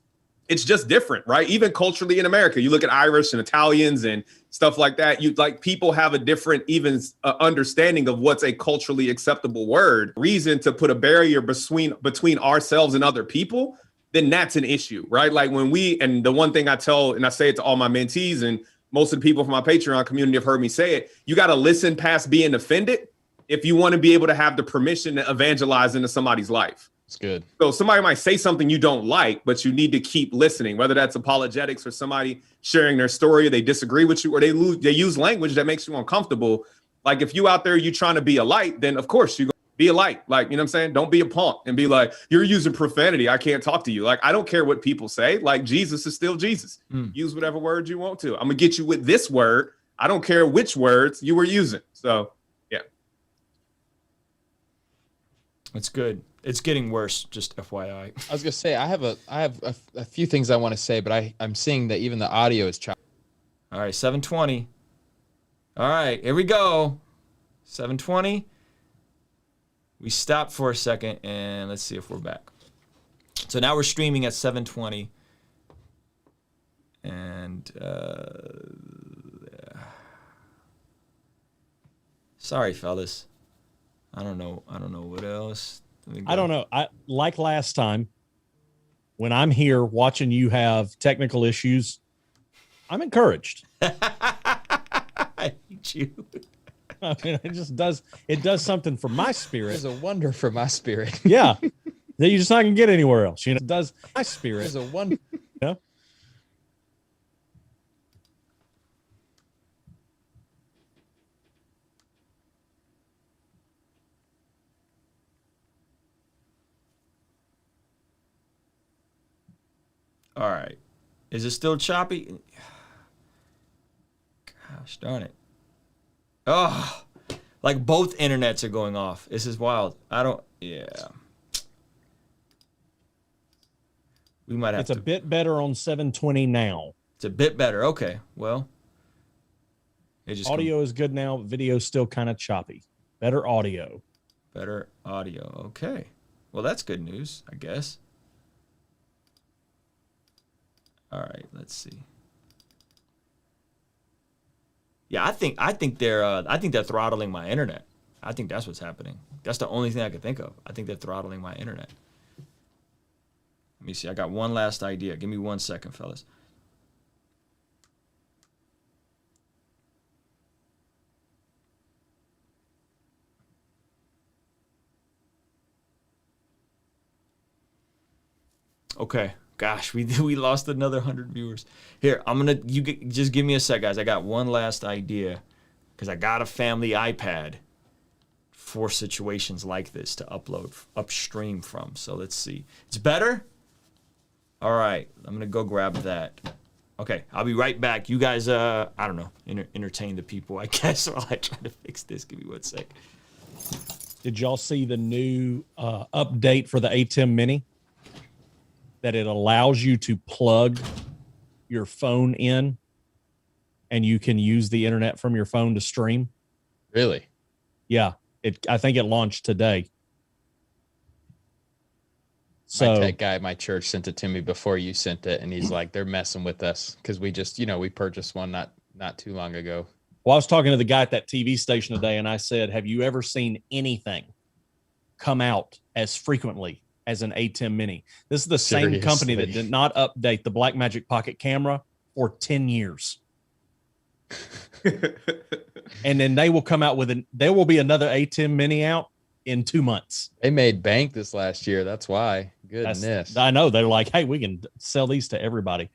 C: it's just different, right? Even culturally in America, you look at Irish and Italians and stuff like that. People have a different understanding of what's a culturally acceptable word. Reason to put a barrier between ourselves and other people, then that's an issue, right? Like and the one thing I tell, and I say it to all my mentees, and most of the people from my Patreon community have heard me say it, you got to listen past being offended if you want to be able to have the permission to evangelize into somebody's life.
E: It's good.
C: So somebody might say something you don't like, but you need to keep listening, whether that's apologetics or somebody sharing their story, or they disagree with you, or they use language that makes you uncomfortable. Like if you out there, you trying to be a light, then of course Be a light. Like, you know what I'm saying? Don't be a punk and be like, you're using profanity. I can't talk to you. Like, I don't care what people say. Like, Jesus is still Jesus. Use whatever word you want to. I'm gonna get you with this word. I don't care which words you were using. So yeah.
F: It's good. It's getting worse, just FYI.
E: I was gonna say I have a few things I want to say, but I'm seeing that even the audio is choppy.
F: All right, 720. All right, here we go. 720. We stopped for a second, and let's see if we're back. So now we're streaming at 720. And sorry, fellas. I don't know what else.
D: I don't know. I like last time when I'm here watching you have technical issues, I'm encouraged.
F: I hate you.
D: I mean, it does something for my spirit.
E: It's a wonder for my spirit.
D: Yeah. That you just not gonna get anywhere else. You know, it does my spirit.
E: It's a wonder.
D: Yeah.
F: All right. Is it still choppy? Gosh darn it. Oh, like both internets are going off. This is wild. Yeah. We might have
D: It's a bit better on 720 now.
F: It's a bit better. Okay. Well.
D: Audio is good now. Video's still kind of choppy. Better audio.
F: Better audio. Okay. Well, that's good news, I guess. All right, let's see. Yeah, I think they're throttling my internet. I think that's what's happening. That's the only thing I could think of. I think they're throttling my internet. Let me see. I got one last idea. Give me 1 second, fellas. Okay. Gosh, we lost another 100 viewers. Here, just give me a sec, guys. I got one last idea because I got a family iPad for situations like this to upstream from. So let's see. It's better? All right, I'm going to go grab that. Okay, I'll be right back. You guys, I don't know, entertain the people, I guess, while I try to fix this. Give me 1 sec.
D: Did y'all see the new update for the ATEM Mini? That it allows you to plug your phone in and you can use the internet from your phone to stream.
E: Really?
D: Yeah. I think it launched today. So
E: My tech guy at my church sent it to me before you sent it, and he's like, they're messing with us because we just, we purchased one not too long ago.
D: Well, I was talking to the guy at that TV station today, and I said, have you ever seen anything come out as frequently as an ATEM Mini? This is the same company that did not update the Blackmagic Pocket camera for 10 years. And then they will come out there will be another ATEM Mini out in 2 months.
E: They made bank this last year. That's why. Goodness.
D: I know. They're like, hey, we can sell these to everybody.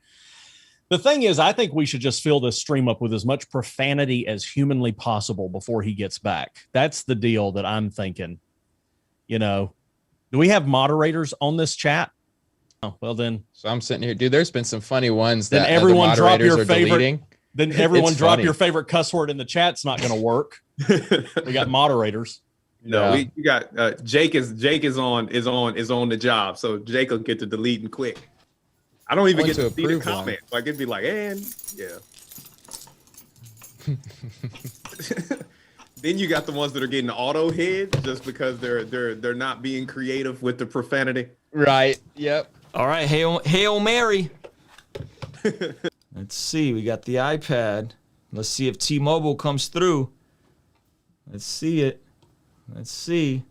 D: The thing is, I think we should just fill this stream up with as much profanity as humanly possible before he gets back. That's the deal that I'm thinking. Do we have moderators on this chat? Oh, well then.
E: So I'm sitting here, dude. There's been some funny ones
D: that
E: everyone drop your
D: favorite.
E: Deleting.
D: Then everyone drop your favorite cuss word in the chat. It's not going to work. We got moderators.
C: No, we got Jake is on the job, so Jake will get to deleting quick. I don't even get to see the comments. Like it'd be like, and yeah. Then you got the ones that are getting auto hid just because they're not being creative with the profanity.
E: Right. Yep.
F: All right. Hail Mary. Let's see. We got the iPad. Let's see if T-Mobile comes through. Let's see it. Let's see.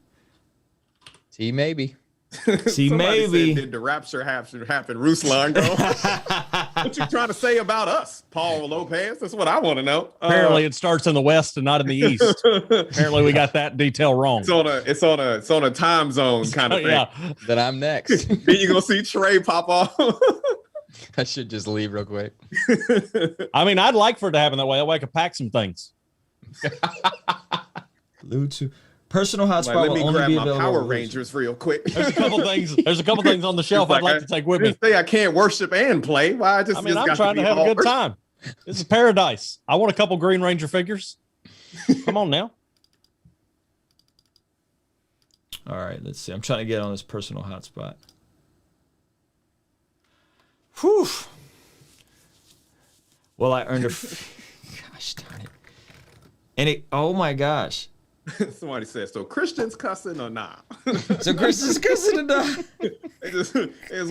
E: Maybe.
F: Maybe.
C: Did the rapture happen? Ruslan, go. What you trying to say about us, Paul Lopez? That's what I want to know.
D: Apparently, it starts in the west and not in the east. Apparently, we got that detail wrong.
C: It's on a time zone kind of thing.
D: Yeah.
E: That I'm next.
C: Then you're gonna see Trey pop off.
E: I should just leave real quick.
D: I mean, I'd like for it to happen that way. That way I could pack some things.
F: Bluetooth. Personal hotspot
C: Let
F: will
C: me
F: only
C: grab
F: be
C: my
F: available.
C: Power Rangers real quick.
D: There's a couple things. There's a couple things on the shelf I'd like to take with me.
C: Say I can't worship and play. Why?
D: I mean, I'm trying to have a good time. This is paradise. I want a couple Green Ranger figures. Come on now.
F: All right, let's see. I'm trying to get on this personal hotspot. Whew. Well, I earned a. Gosh darn it. And it. Oh my gosh.
C: Somebody said, so Christians cussing or not?
F: So Christians cussing or not?
C: They just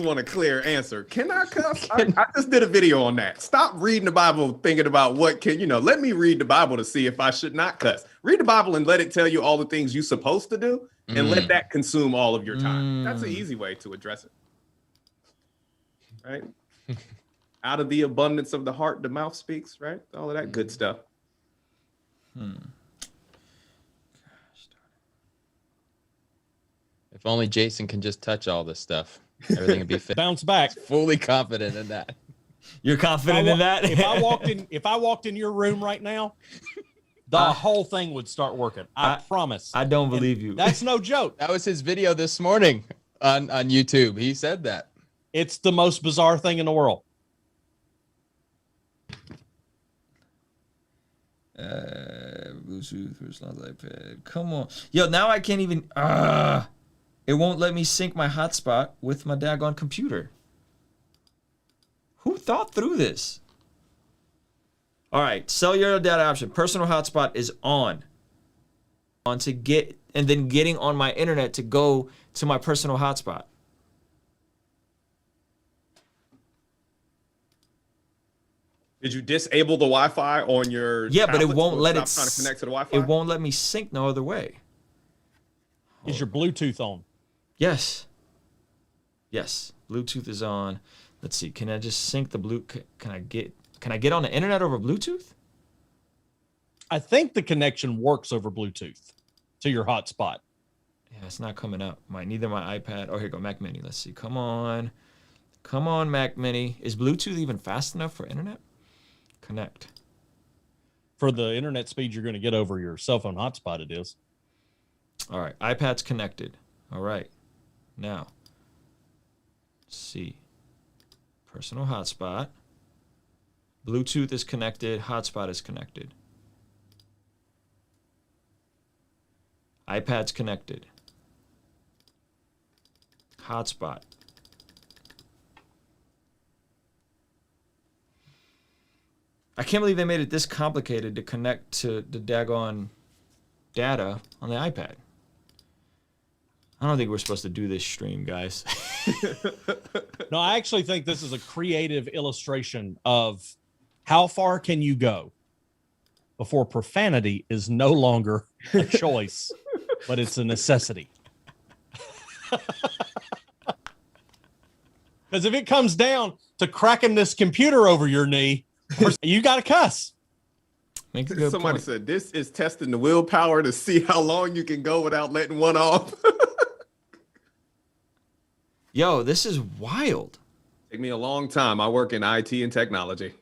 C: want a clear answer. Can I cuss? I just did a video on that. Stop reading the Bible thinking about what can, let me read the Bible to see if I should not cuss. Read the Bible and let it tell you all the things you're supposed to do and let that consume all of your time. That's an easy way to address it. Right? Out of the abundance of the heart, the mouth speaks, right? All of that good stuff.
E: If only Jason can just touch all this stuff, everything would be fit.
D: Bounce back.
E: Fully confident in that.
F: You're confident in that?
D: If I walked in your room right now, the whole thing would start working. I promise.
F: I don't believe you.
D: That's no joke.
E: That was his video this morning on YouTube. He said that.
D: It's the most bizarre thing in the world.
F: Bluetooth, Ruslan's iPad. Come on. Yo, now I can't even. It won't let me sync my hotspot with my daggone computer. Who thought through this? All right, cellular data option. Personal hotspot is on. On to get, and then getting on my internet to go to my personal hotspot.
C: Did you disable the Wi-Fi on your?
F: Yeah, but it
C: tablet
F: won't let it.
C: Stop trying to connect to the Wi-Fi.
F: It won't let me sync no other way.
D: Is your Bluetooth on?
F: Yes. Yes. Bluetooth is on. Let's see. Can I just sync the Can I get on the internet over Bluetooth?
D: I think the connection works over Bluetooth to your hotspot.
F: Yeah, it's not coming up. Neither my iPad. Oh, here you go. Mac Mini. Let's see. Come on. Come on, Mac Mini. Is Bluetooth even fast enough for internet? Connect.
D: For the internet speed you're going to get over your cell phone hotspot, it is.
F: All right. iPad's connected. All right. Now, let's see. Personal hotspot. Bluetooth is connected. Hotspot is connected. iPad's connected. Hotspot. I can't believe they made it this complicated to connect to the daggone data on the iPad. I don't think we're supposed to do this stream, guys.
D: No, I actually think this is a creative illustration of how far can you go before profanity is no longer a choice, but it's a necessity. Because if it comes down to cracking this computer over your knee, you got to cuss.
C: Somebody said this is testing the willpower to see how long you can go without letting one off.
F: Yo, this is wild.
C: Take me a long time. I work in IT and technology.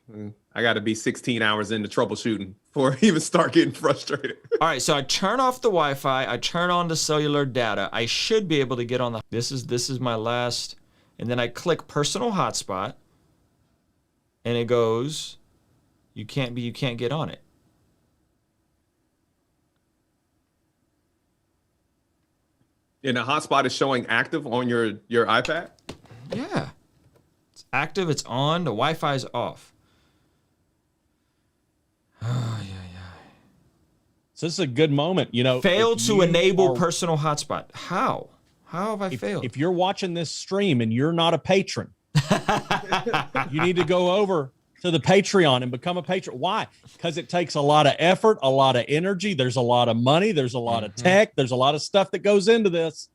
C: I got to be 16 hours into troubleshooting before I even start getting frustrated.
F: All right, so I turn off the Wi-Fi. I turn on the cellular data. I should be able to get on the. This is my last, and then I click personal hotspot, and it goes, you can't get on it.
C: And the hotspot is showing active on your iPad?
F: Yeah. It's active, it's on, the Wi-Fi is off. Oh, yeah.
D: So this is a good moment,
F: Failed to enable personal hotspot. How? How have I failed?
D: If you're watching this stream and you're not a patron, you need to go over to the Patreon and become a patron. Why? Because it takes a lot of effort, a lot of energy. There's a lot of money. There's a lot of tech. There's a lot of stuff that goes into this.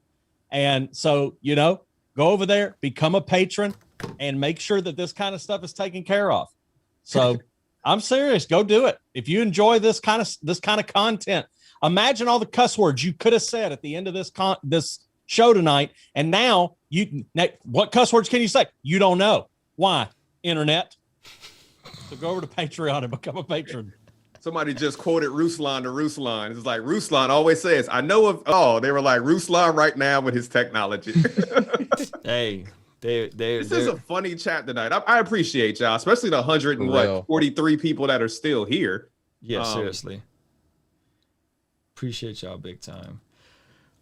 D: And so, go over there, become a patron, and make sure that this kind of stuff is taken care of. So I'm serious. Go do it. If you enjoy this kind of content, imagine all the cuss words you could have said at the end of this show tonight. And now what cuss words can you say? You don't know. Why? Internet. So go over to Patreon and become a patron.
C: Somebody just quoted Ruslan to Ruslan. It's like Ruslan always says, I know of, oh, they were like Ruslan right now with his technology.
F: Hey,
C: this is a funny chat tonight. I appreciate y'all, especially the 143 people that are still here.
F: Yeah, seriously. Appreciate y'all big time.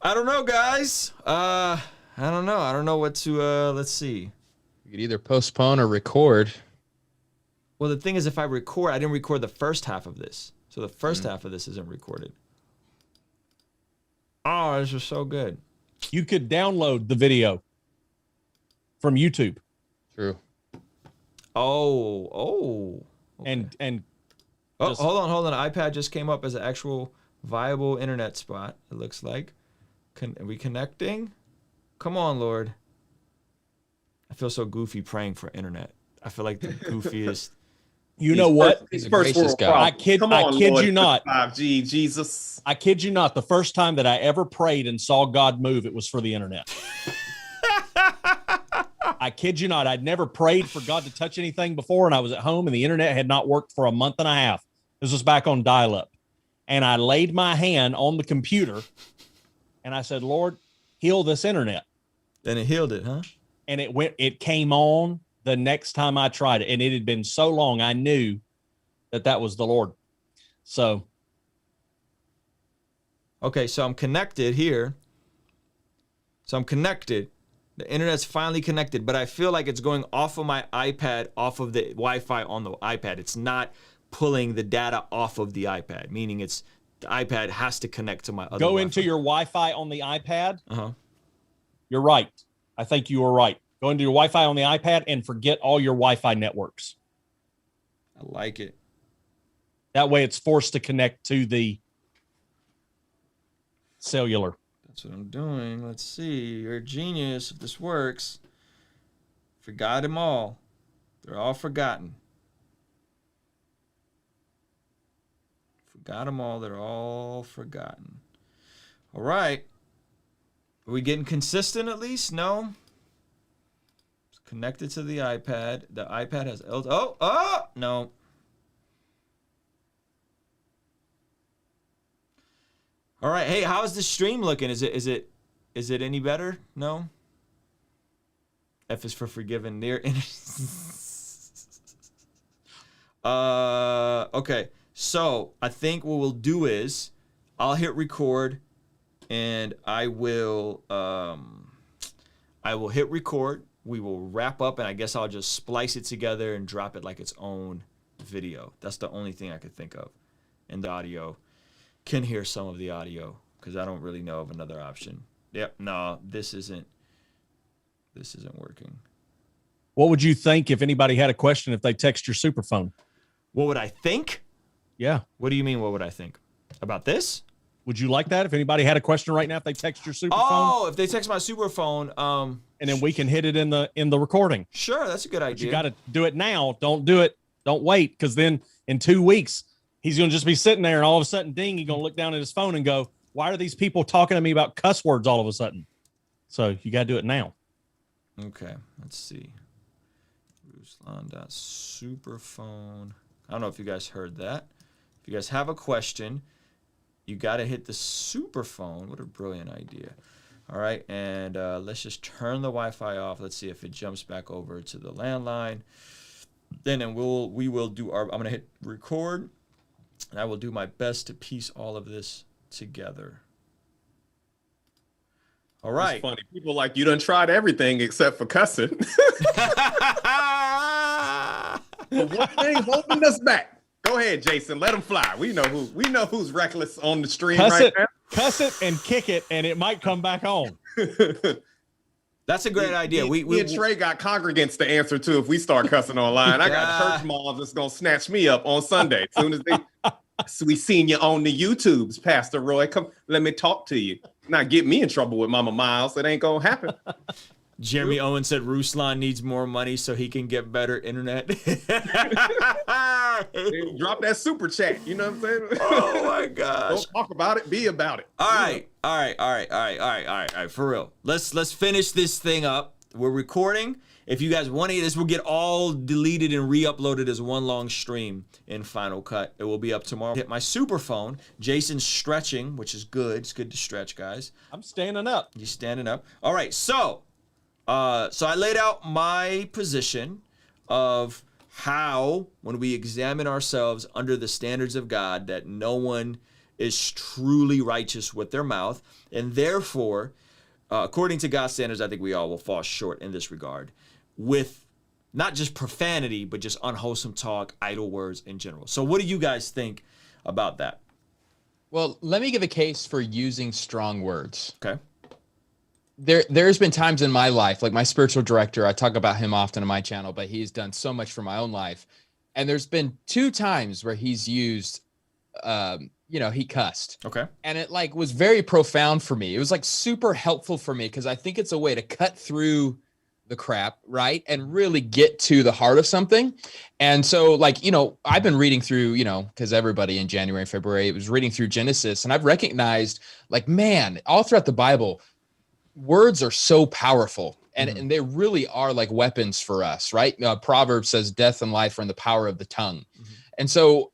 F: I don't know, guys. I don't know. I don't know what to, let's see.
E: You could either postpone or record.
F: Well, the thing is, if I record, I didn't record the first half of this. So the first half of this isn't recorded. Oh, this is so good.
D: You could download the video from YouTube.
E: True.
F: Oh. Okay.
D: And
F: hold on. iPad just came up as an actual viable internet spot, it looks like. Are we connecting? Come on, Lord. I feel so goofy praying for internet. I feel like the goofiest.
D: You know what?
C: He's first world
E: guy.
C: problem.
D: I kid
C: Lord,
D: you not.
C: 5G, Jesus.
D: I kid you not. The first time that I ever prayed and saw God move, it was for the internet. I kid you not. I'd never prayed for God to touch anything before, and I was at home, and the internet had not worked for a month and a half. This was back on dial-up. And I laid my hand on the computer, and I said, Lord, heal this internet.
F: Then it healed it, huh?
D: And it came on the next time I tried it. And it had been so long, I knew that was the Lord. So.
F: Okay, so I'm connected here. So I'm connected. The internet's finally connected, but I feel like it's going off of my iPad, off of the Wi-Fi on the iPad. It's not pulling the data off of the iPad, meaning the iPad has to connect to my other
D: Go
F: Wi-Fi.
D: into your Wi-Fi on the iPad.
F: Uh-huh.
D: You're right. I think you were right. Go into your Wi-Fi on the iPad and forget all your Wi-Fi networks.
F: I like it.
D: That way it's forced to connect to the cellular.
F: That's what I'm doing. Let's see. You're a genius if this works. Forgot them all. They're all forgotten. Forgot them all. They're all forgotten. All right. Are we getting consistent at least? No. It's connected to the iPad. The iPad has no. All right. Hey, how's the stream looking? Is it any better? No. F is for forgiven. Near. Okay. So I think what we'll do is I'll hit record, and I will hit record. We will wrap up, and I guess I'll just splice it together and drop it like its own video. That's the only thing I could think of. And the audio can hear some of the audio because I don't really know of another option. Yep, no, this isn't working.
D: What would you think if anybody had a question if they text your superphone?
F: What would I think?
D: Yeah.
F: What do you mean, what would I think? About this?
D: Would you like that if anybody had a question right now if they text your superphone?
F: Oh, if they text my superphone,
D: and then we can hit it in the recording.
F: Sure, that's a good idea.
D: But you got to do it now. Don't wait, because then in 2 weeks he's going to just be sitting there, and all of a sudden, ding, he's going to look down at his phone and go, why are these people talking to me about cuss words all of a sudden? So you got to do it now.
F: Okay, let's see. Ruslan.superphone. I don't know if you guys heard that. If you guys have a question, you got to hit the superphone. What a brilliant idea. All right, and let's just turn the Wi-Fi off. Let's see if it jumps back over to the landline. Then we will do I'm going to hit record, and I will do my best to piece all of this together. All right.
C: It's funny. People like, you done tried everything except for cussing. But one thing's holding us back. Go ahead, Jason. Let them fly. We know who's reckless on the stream now.
D: Cuss it and kick it, and it might come back on.
F: That's a great idea.
C: Me and Trey got congregants to answer to if we start cussing online. I got church moms that's gonna snatch me up on Sunday as soon as we seen you on the YouTubes, Pastor Roy. Come, let me talk to you. Not get me in trouble with Mama Miles. It ain't gonna happen.
F: Jeremy Owen said Ruslan needs more money so he can get better internet.
C: Drop that super chat. You know what I'm saying?
F: Oh my gosh.
C: Don't talk about it. Be about it.
F: All right. For real. Let's finish this thing up. we're recording. If you guys want to hear this, we'll get all deleted and re-uploaded as one long stream in Final Cut. It will be up tomorrow. Hit my super phone. Jason's stretching, which is good. It's good to stretch, guys.
D: I'm standing up.
F: You're standing up. All right, so I laid out my position of how, when we examine ourselves under the standards of God, that no one is truly righteous with their mouth, and therefore, according to God's standards, I think we all will fall short in this regard, with not just profanity, but just unwholesome talk, idle words in general. So what do you guys think about that?
E: Well, let me give a case for using strong words.
F: Okay.
E: There's been times in my life, like my spiritual director, I talk about him often on my channel, but he's done so much for my own life. And there's been 2 times where he's used, he cussed.
F: Okay.
E: And it like was very profound for me. It was like super helpful for me because I think it's a way to cut through the crap, right? And really get to the heart of something. And so like, I've been reading through, because everybody in January, February was reading through Genesis, and I've recognized like, man, all throughout the Bible, words are so powerful, and they really are like weapons for us, right? Proverbs says death and life are in the power of the tongue. And so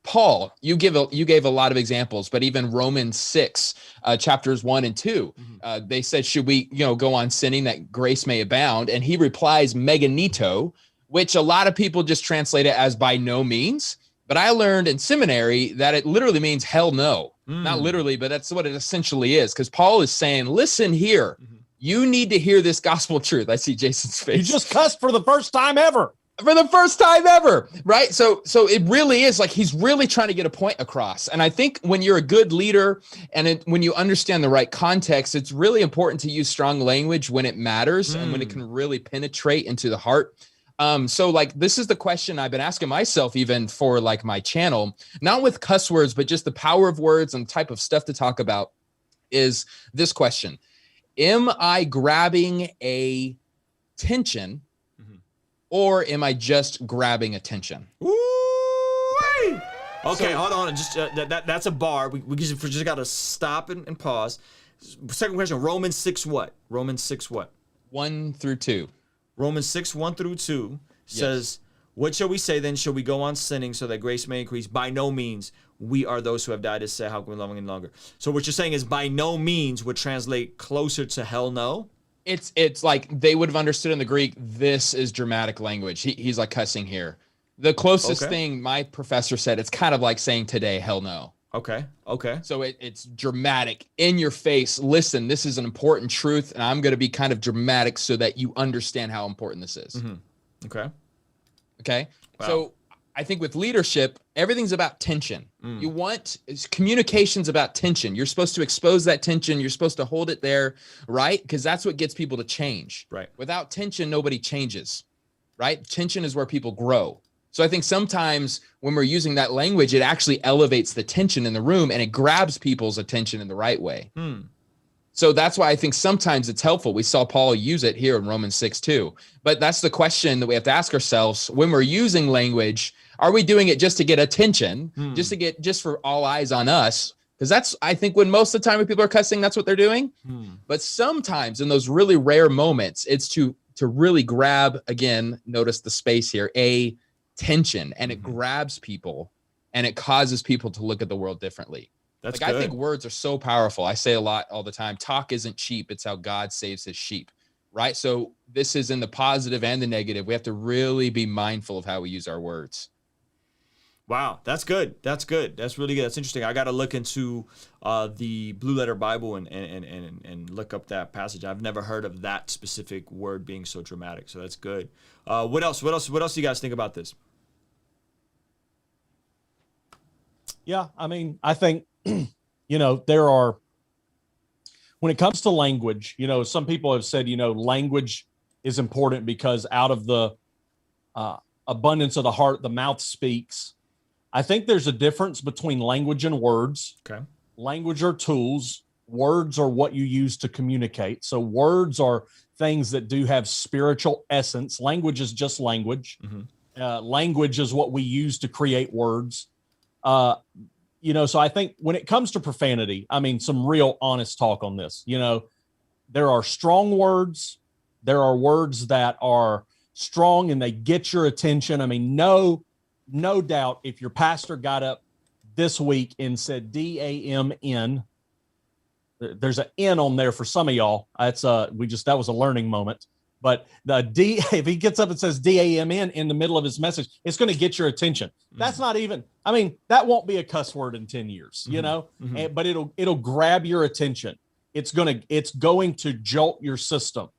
E: Paul, you gave a lot of examples, but even Romans 6, chapters 1 and 2, they said, should we, go on sinning that grace may abound? And he replies, meganito, which a lot of people just translate it as by no means. But I learned in seminary that it literally means hell no. Not literally, but that's what it essentially is. Because Paul is saying, listen here, you need to hear this gospel truth. I see Jason's face.
D: You just cussed for the first time ever.
E: For the first time ever, right? So it really is like he's really trying to get a point across. And I think when you're a good leader and when you understand the right context, it's really important to use strong language when it matters and when it can really penetrate into the heart. So like, this is the question I've been asking myself, even for like my channel, not with cuss words, but just the power of words and the type of stuff to talk about, is this question. Am I grabbing a tension or am I just grabbing attention?
F: Ooh-wee. Okay, hold on. Just that's a bar. We just got to stop and pause. Second question, Romans 6 what? Romans 6 what?
E: 1 through 2.
F: Romans 6, 1 through 2 says, what shall we say then? Shall we go on sinning so that grace may increase? By no means. We are those who have died to say, how can we love any longer? So what you're saying is by no means would translate closer to hell no?
E: It's like they would have understood in the Greek, this is dramatic language. He's like cussing here. The closest thing my professor said, it's kind of like saying today, hell no.
F: Okay.
E: So it's dramatic, in your face. Listen, this is an important truth, and I'm going to be kind of dramatic so that you understand how important this is. Okay. Wow. So I think with leadership, everything's about tension. Communication's about tension. You're supposed to expose that tension. You're supposed to hold it there, right? Because that's what gets people to change.
F: Right.
E: Without tension, nobody changes, right? Tension is where people grow. So I think sometimes when we're using that language, it actually elevates the tension in the room and it grabs people's attention in the right way. So that's why I think sometimes it's helpful. We saw Paul use it here in Romans 6 too. But that's the question that we have to ask ourselves when we're using language. Are we doing it just to get attention, just for all eyes on us? Because that's, I think, when most of the time when people are cussing, that's what they're doing. But sometimes in those really rare moments, it's to really grab, again, notice the space here, a tension, and it grabs people and it causes people to look at the world differently.
F: That's
E: like,
F: good.
E: I think words are so powerful. I say a lot all the time, talk isn't cheap. It's how God saves his sheep, right? So this is in the positive and the negative. We have to really be mindful of how we use our words.
F: Wow, that's good. That's good. That's really good. That's interesting. I got to look into the Blue Letter Bible and look up that passage. I've never heard of that specific word being so dramatic. So that's good. What else? What else do you guys think about this?
D: Yeah, I mean, I think, there are, when it comes to language, some people have said, language is important because out of the abundance of the heart, the mouth speaks. I think there's a difference between language and words.
F: Okay.
D: Language are tools. Words are what you use to communicate. So words are things that do have spiritual essence. Language is just language. Language is what we use to create words. So I think when it comes to profanity, I mean, some real honest talk on this, there are strong words There are words that are strong and they get your attention. I mean, no doubt if your pastor got up this week and said D-A-M-N, there's an N on there for some of y'all. That's that was a learning moment. But if he gets up and says D-A-M-N in the middle of his message, it's going to get your attention. That's not even, I mean, that won't be a cuss word in 10 years, you know, but it'll grab your attention. It's going to jolt your system.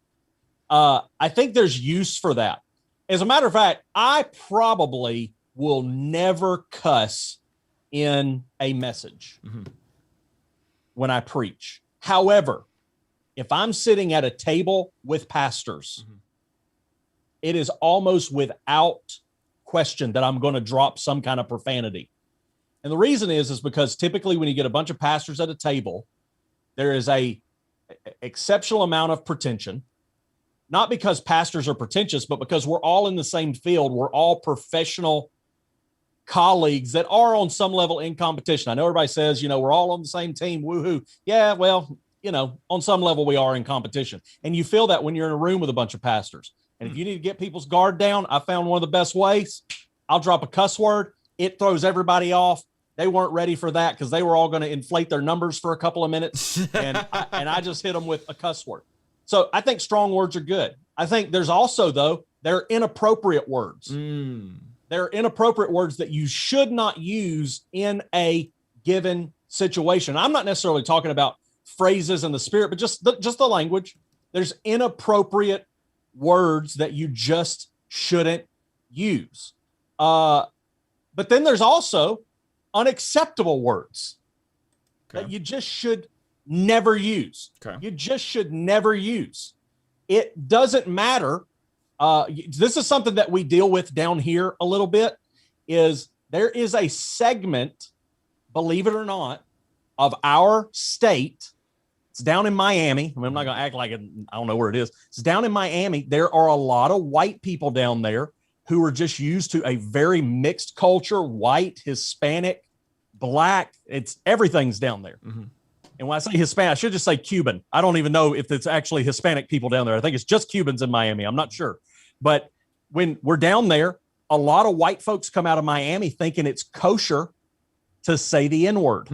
D: I think there's use for that. As a matter of fact, I probably will never cuss in a message when I preach. However, if I'm sitting at a table with pastors, it is almost without question that I'm going to drop some kind of profanity. And the reason is because typically when you get a bunch of pastors at a table, there is a exceptional amount of pretension, not because pastors are pretentious, but because we're all in the same field. We're all professional colleagues that are on some level in competition. I know everybody says, we're all on the same team. Woohoo. Yeah, well, on some level we are in competition. And you feel that when you're in a room with a bunch of pastors. And if you need to get people's guard down, I found one of the best ways. I'll drop a cuss word. It throws everybody off. They weren't ready for that because they were all going to inflate their numbers for a couple of minutes. And I just hit them with a cuss word. So I think strong words are good. I think there's also, though, they're inappropriate words. They're inappropriate words that you should not use in a given situation. I'm not necessarily talking about phrases in the spirit, but just the language. There's inappropriate words that you just shouldn't use. But then there's also unacceptable words that you just should never use. You just should never use. It doesn't matter. This is something that we deal with down here a little bit, is there is a segment, believe it or not, of our state. It's down in Miami. I mean, I'm not going to act like I don't know where it is. It's down in Miami. There are a lot of white people down there who are just used to a very mixed culture, white, Hispanic, black. Everything's down there. And when I say Hispanic, I should just say Cuban. I don't even know if it's actually Hispanic people down there. I think it's just Cubans in Miami. I'm not sure. But when we're down there, a lot of white folks come out of Miami thinking it's kosher to say the N-word.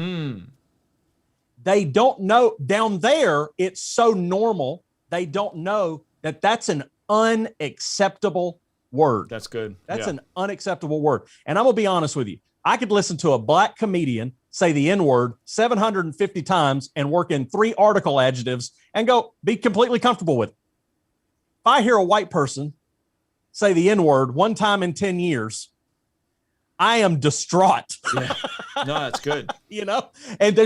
D: They don't know down there, it's so normal. They don't know that that's an unacceptable word.
F: That's good.
D: That's an unacceptable word. And I'm going to be honest with you. I could listen to a black comedian say the N-word 750 times and work in 3 article adjectives and be completely comfortable with it. If I hear a white person say the N-word one time in 10 years, I am distraught.
F: No, that's good.
D: And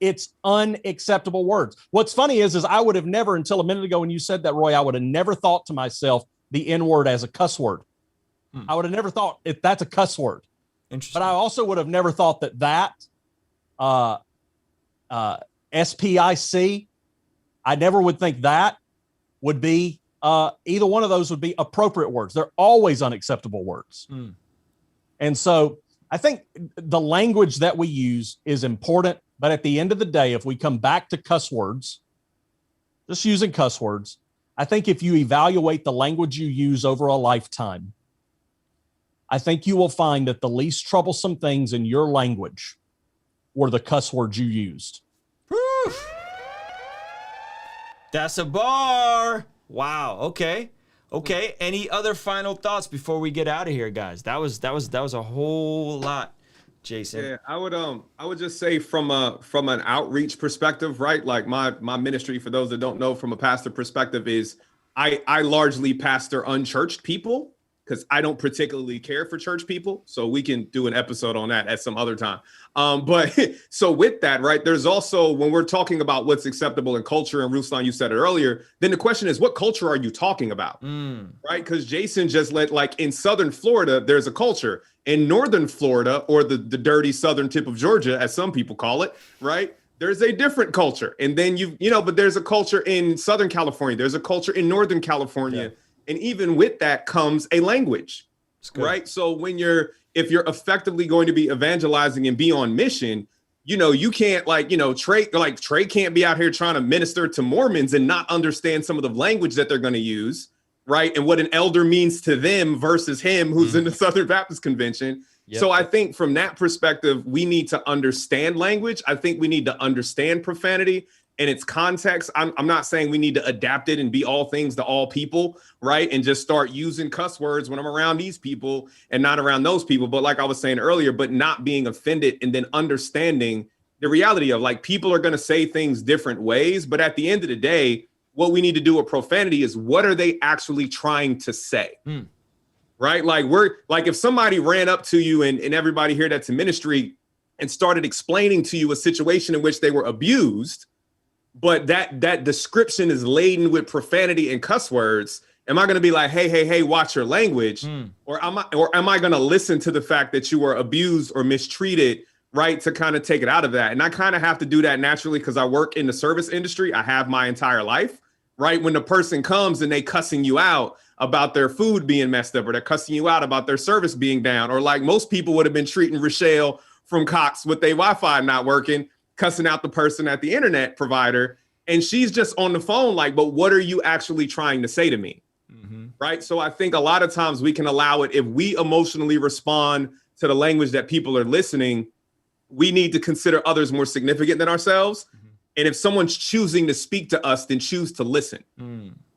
D: it's unacceptable words. What's funny is I would have never, until a minute ago when you said that, Roy, I would have never thought to myself the N-word as a cuss word. I would have never thought that's a cuss word.
F: Interesting.
D: But I also would have never thought that SPIC, I never would think that would be, either one of those would be appropriate words. They're always unacceptable words. And so I think the language that we use is important, but at the end of the day, if we come back to cuss words, just using cuss words, I think if you evaluate the language you use over a lifetime, I think you will find that the least troublesome things in your language were the cuss words you used.
F: Whew. That's a bar. Wow. Okay. Any other final thoughts before we get out of here, guys? That was a whole lot, Jason.
C: Yeah, I would just say from an outreach perspective, right? Like my ministry, for those that don't know, from a pastor perspective, is I largely pastor unchurched people, because I don't particularly care for church people. So we can do an episode on that at some other time. But so with that, right, there's also, when we're talking about what's acceptable in culture, and Ruslan, you said it earlier, then the question is, what culture are you talking about? Right? Because Jason just like in Southern Florida, there's a culture. In Northern Florida, or the dirty Southern tip of Georgia, as some people call it, right? There's a different culture. And then but there's a culture in Southern California. There's a culture in Northern California. Yeah. And even with that comes a language, right? So if you're effectively going to be evangelizing and be on mission, you can't Trey can't be out here trying to minister to Mormons and not understand some of the language that they're going to use, right? And what an elder means to them versus him who's in the Southern Baptist Convention. Yep. So I think from that perspective, we need to understand language. I think we need to understand profanity and its context. I'm not saying we need to adapt it and be all things to all people, right? And just start using cuss words when I'm around these people and not around those people. But like I was saying earlier, but not being offended and then understanding the reality of like people are going to say things different ways. But at the end of the day, what we need to do with profanity is what are they actually trying to say? Right? Like if somebody ran up to you and everybody here that's in ministry and started explaining to you a situation in which they were abused, but that description is laden with profanity and cuss words, am I going to be like, hey, watch your language? Or am I going to listen to the fact that you were abused or mistreated, right, to kind of take it out of that? And I kind of have to do that naturally because I work in the service industry. I have my entire life, right? When the person comes and they cussing you out about their food being messed up, or they're cussing you out about their service being down, or like most people would have been treating Rochelle from Cox with their Wi-Fi not working, cussing out the person at the internet provider. And she's just on the phone like, but what are you actually trying to say to me? Right? So I think a lot of times we can allow it. If we emotionally respond to the language that people are listening, we need to consider others more significant than ourselves. And if someone's choosing to speak to us, then choose to listen,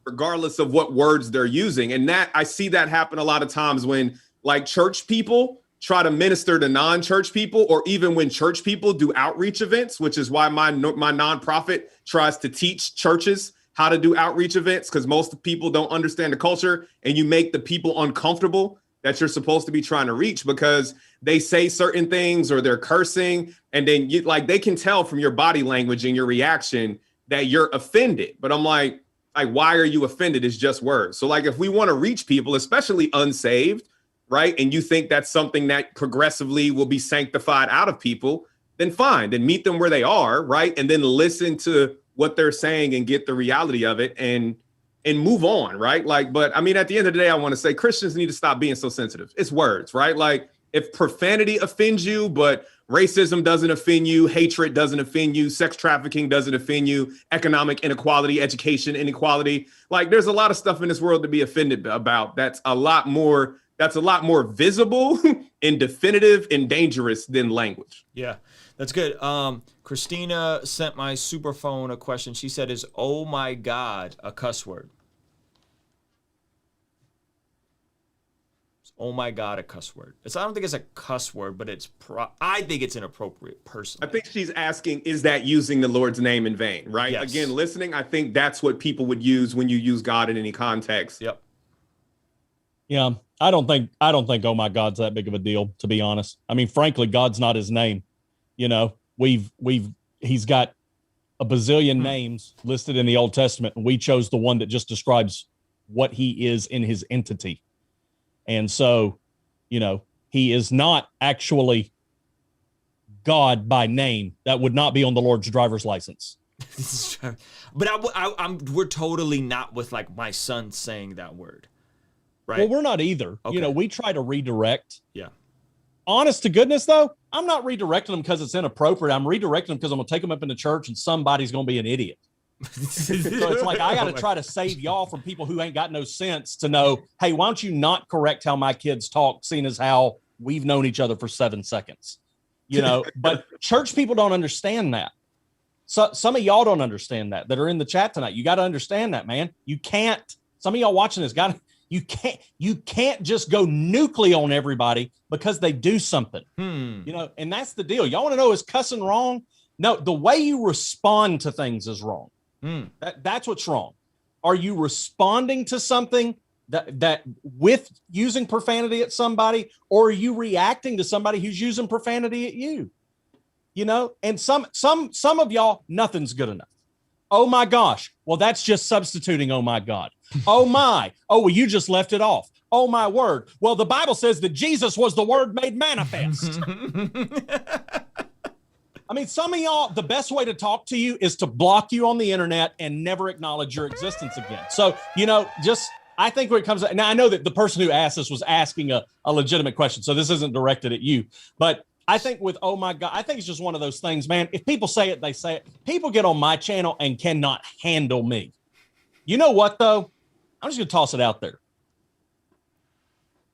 C: regardless of what words they're using. And that I see that happen a lot of times when like church people try to minister to non-church people, or even when church people do outreach events, which is why my nonprofit tries to teach churches how to do outreach events, because most people don't understand the culture, and you make the people uncomfortable that you're supposed to be trying to reach because they say certain things or they're cursing, and then you like they can tell from your body language and your reaction that you're offended. But I'm like, why are you offended? It's just words. So like if we want to reach people, especially unsaved, right, and you think that's something that progressively will be sanctified out of people, then fine, then meet them where they are, right, and then listen to what they're saying and get the reality of it and move on, right? Like, but I mean, at the end of the day, I want to say Christians need to stop being so sensitive. It's words, right? Like if profanity offends you, but racism doesn't offend you, hatred doesn't offend you, sex trafficking doesn't offend you, economic inequality, education inequality, like there's a lot of stuff in this world to be offended about. That's a lot more visible and definitive and dangerous than language.
F: Yeah, that's good. Christina sent my super phone a question. She said, is "oh my God" a cuss word? Is "oh my God" a cuss word? I don't think it's a cuss word, but I think it's inappropriate personally.
C: I think she's asking, is that using the Lord's name in vain, right?
F: Yes.
C: Again, listening, I think that's what people would use when you use God in any context.
F: Yep.
D: Yeah, I don't think "oh my God's" that big of a deal, to be honest. I mean, frankly, God's not his name. You know, he's got a bazillion names listed in the Old Testament, and we chose the one that just describes what he is in his entity. And so, you know, he is not actually God by name. That would not be on the Lord's driver's license.
F: But we're totally not with like my son saying that word. Right.
D: Well, we're not either. Okay. You know, we try to redirect.
F: Yeah.
D: Honest to goodness, though, I'm not redirecting them because it's inappropriate. I'm redirecting them because I'm going to take them up into church and somebody's going to be an idiot. So it's like I got to try to save y'all from people who ain't got no sense to know, hey, why don't you not correct how my kids talk, seeing as how we've known each other for 7 seconds? You know, but church people don't understand that. So some of y'all don't understand that are in the chat tonight. You got to understand that, man. You can't. Some of y'all watching this You can't just go nuclear on everybody because they do something, you know, and that's the deal. Y'all want to know, is cussing wrong? No, the way you respond to things is wrong. That's what's wrong. Are you responding to something that with using profanity at somebody, or are you reacting to somebody who's using profanity at you? You know, and some of y'all, nothing's good enough. Oh my gosh. Well, that's just substituting "oh my God." Oh my. Oh, well, you just left it off. Oh my word. Well, the Bible says that Jesus was the word made manifest. I mean, some of y'all, the best way to talk to you is to block you on the internet and never acknowledge your existence again. So, you know, I think when it comes to, now I know that the person who asked this was asking a legitimate question, so this isn't directed at you, but I think with oh my God, I think it's just one of those things, man. If people say it, they say it. People get on my channel and cannot handle me. You know what though? I'm just gonna toss it out there.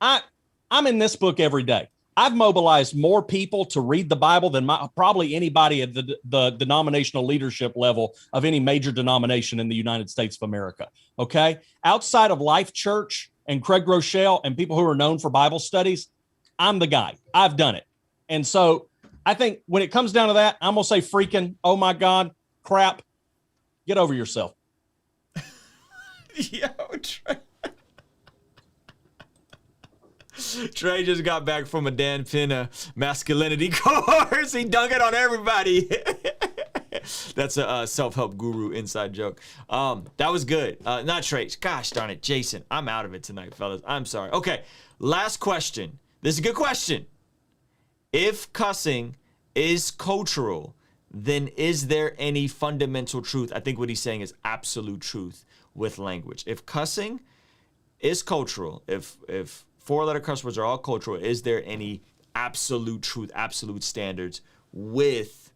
D: I'm in this book every day. I've mobilized more people to read the Bible than probably anybody at the denominational leadership level of any major denomination in the United States of America. Okay. Outside of Life Church and Craig Rochelle and people who are known for Bible studies, I'm the guy. I've done it. And so I think when it comes down to that, I'm going to say freaking, oh my God, crap, get over yourself.
F: Yo, Trey just got back from a Dan Pinna masculinity course. He dunked it on everybody. That's a self-help guru inside joke. That was good. Not Trey. Gosh darn it, Jason. I'm out of it tonight, fellas. I'm sorry. Okay, last question. This is a good question. If cussing is cultural, then is there any fundamental truth? I think what he's saying is absolute truth with language. If cussing is cultural, if four-letter cuss words are all cultural, is there any absolute truth, absolute standards with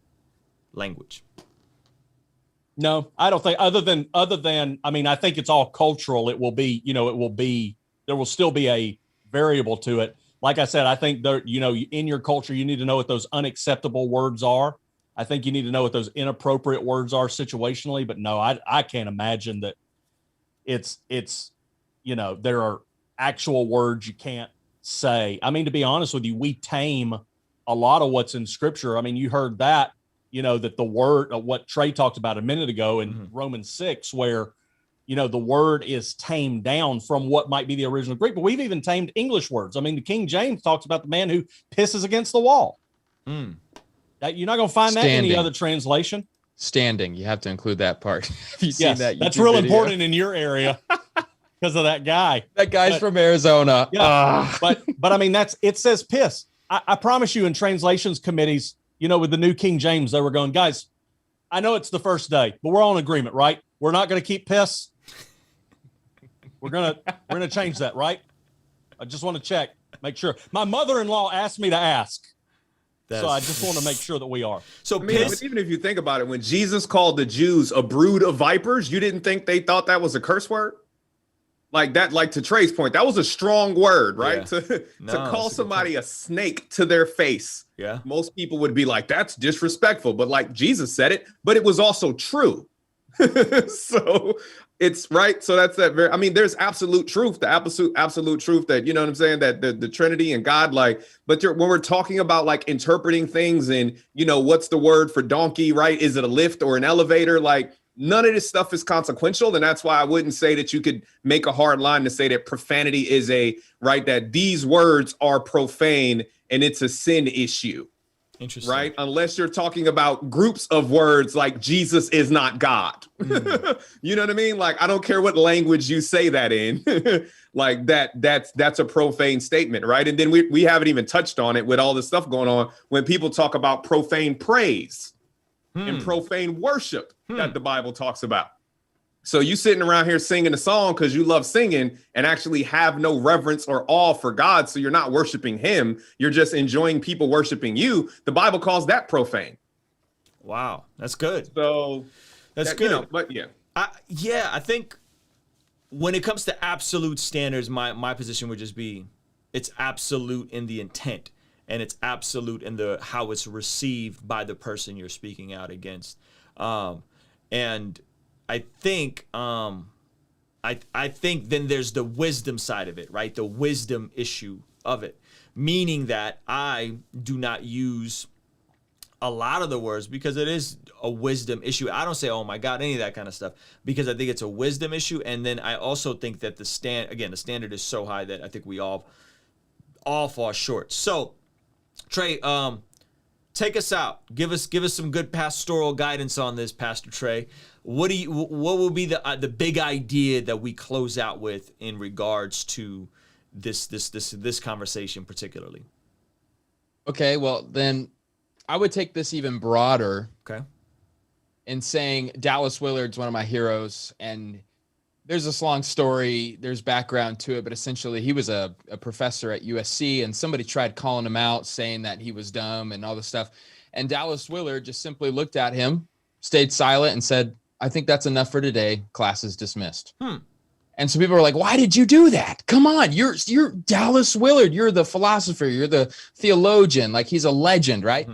F: language?
D: No, I don't think other than, I mean, I think it's all cultural. It will be, there will still be a variable to it. Like I said, I think there, in your culture, you need to know what those unacceptable words are. I think you need to know what those inappropriate words are situationally, but no, I can't imagine that it's, there are actual words you can't say. I mean, to be honest with you, we tame a lot of what's in scripture. I mean, you heard that, that the word, what Trey talked about a minute ago in Romans 6, where, the word is tamed down from what might be the original Greek, but we've even tamed English words. I mean, the King James talks about the man who pisses against the wall. That you're not going to find that in any other translation.
E: Standing. You have to include that part. Have you seen that?
D: That's real important in your area. Because of that guy.
E: That guy's from Arizona.
D: Yeah. But I mean, it says piss. I promise you in translations committees, with the new King James, they were going, guys, I know it's the first day, but we're all in agreement, right? We're not going to keep piss. We're going to change that, right? I just want to check, make sure. My mother-in-law asked me to ask. So I just want to make sure that we are.
C: So piss, even if you think about it, when Jesus called the Jews a brood of vipers, you didn't think they thought that was a curse word? Like that, like to Trey's point, that was a strong word, right? Yeah. To call somebody a snake to their face.
F: Yeah.
C: Most people would be like, that's disrespectful. But like Jesus said it, but it was also true. So it's right. So that's that there's absolute truth, the absolute truth that, you know what I'm saying? That the Trinity and God, but when we're talking about like interpreting things and, what's the word for donkey, right? Is it a lift or an elevator? Like, none of this stuff is consequential. And that's why I wouldn't say that you could make a hard line to say that profanity is that these words are profane and it's a sin issue.
F: Interesting.
C: Right? Unless you're talking about groups of words like Jesus is not God. You know what I mean? Like, I don't care what language you say that in. Like that's a profane statement, right? And then we haven't even touched on it with all this stuff going on when people talk about profane praise. And profane worship that the Bible talks about. So you sitting around here singing a song because you love singing and actually have no reverence or awe for God. So you're not worshiping him. You're just enjoying people worshiping you. The Bible calls that profane.
F: Wow. That's good.
C: So
F: that's good.
C: But yeah.
F: I think when it comes to absolute standards, my position would just be it's absolute in the intent. And it's absolute in how it's received by the person you're speaking out against. And I think I think then there's the wisdom side of it, right? The wisdom issue of it, meaning that I do not use a lot of the words because it is a wisdom issue. I don't say, oh my God, any of that kind of stuff, because I think it's a wisdom issue. And then I also think that the standard is so high that I think we all fall short. So Trey, take us out. Give us some good pastoral guidance on this, Pastor Trey. What will be the big idea that we close out with in regards to this conversation particularly?
E: Okay, well then I would take this even broader.
F: Okay.
E: In saying Dallas Willard's one of my heroes, and there's this long story, there's background to it, but essentially he was a professor at USC, and somebody tried calling him out, saying that he was dumb and all this stuff. And Dallas Willard just simply looked at him, stayed silent, and said, I think that's enough for today. Class is dismissed. And so people were like, why did you do that? Come on, you're Dallas Willard. You're the philosopher. You're the theologian. Like, he's a legend, right?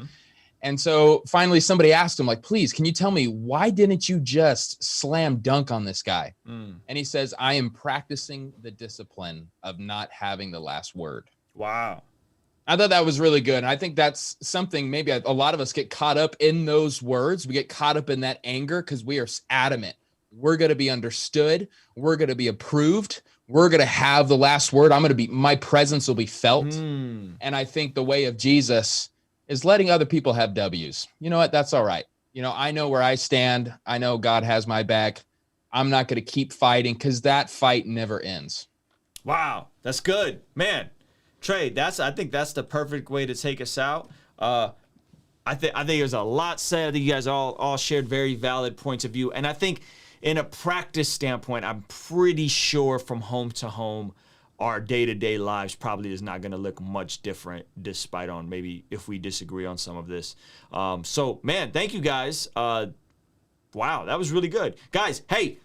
E: And so finally somebody asked him, like, please, can you tell me, why didn't you just slam dunk on this guy? And he says, I am practicing the discipline of not having the last word.
F: Wow.
E: I thought that was really good. And I think that's something maybe a lot of us get caught up in those words. We get caught up in that anger because we are adamant. We're going to be understood. We're going to be approved. We're going to have the last word. My presence will be felt. And I think the way of Jesus is letting other people have W's. You know what? That's all right. You know, I know where I stand. I know God has my back. I'm not going to keep fighting because that fight never ends.
F: Wow. That's good, man. Trey, I think that's the perfect way to take us out. I think there's a lot said. I think you guys all shared very valid points of view. And I think in a practice standpoint, I'm pretty sure from home to home, our day-to-day lives probably is not going to look much different, despite on maybe if we disagree on some of this. So, man, thank you guys. Wow, that was really good. Guys, hey,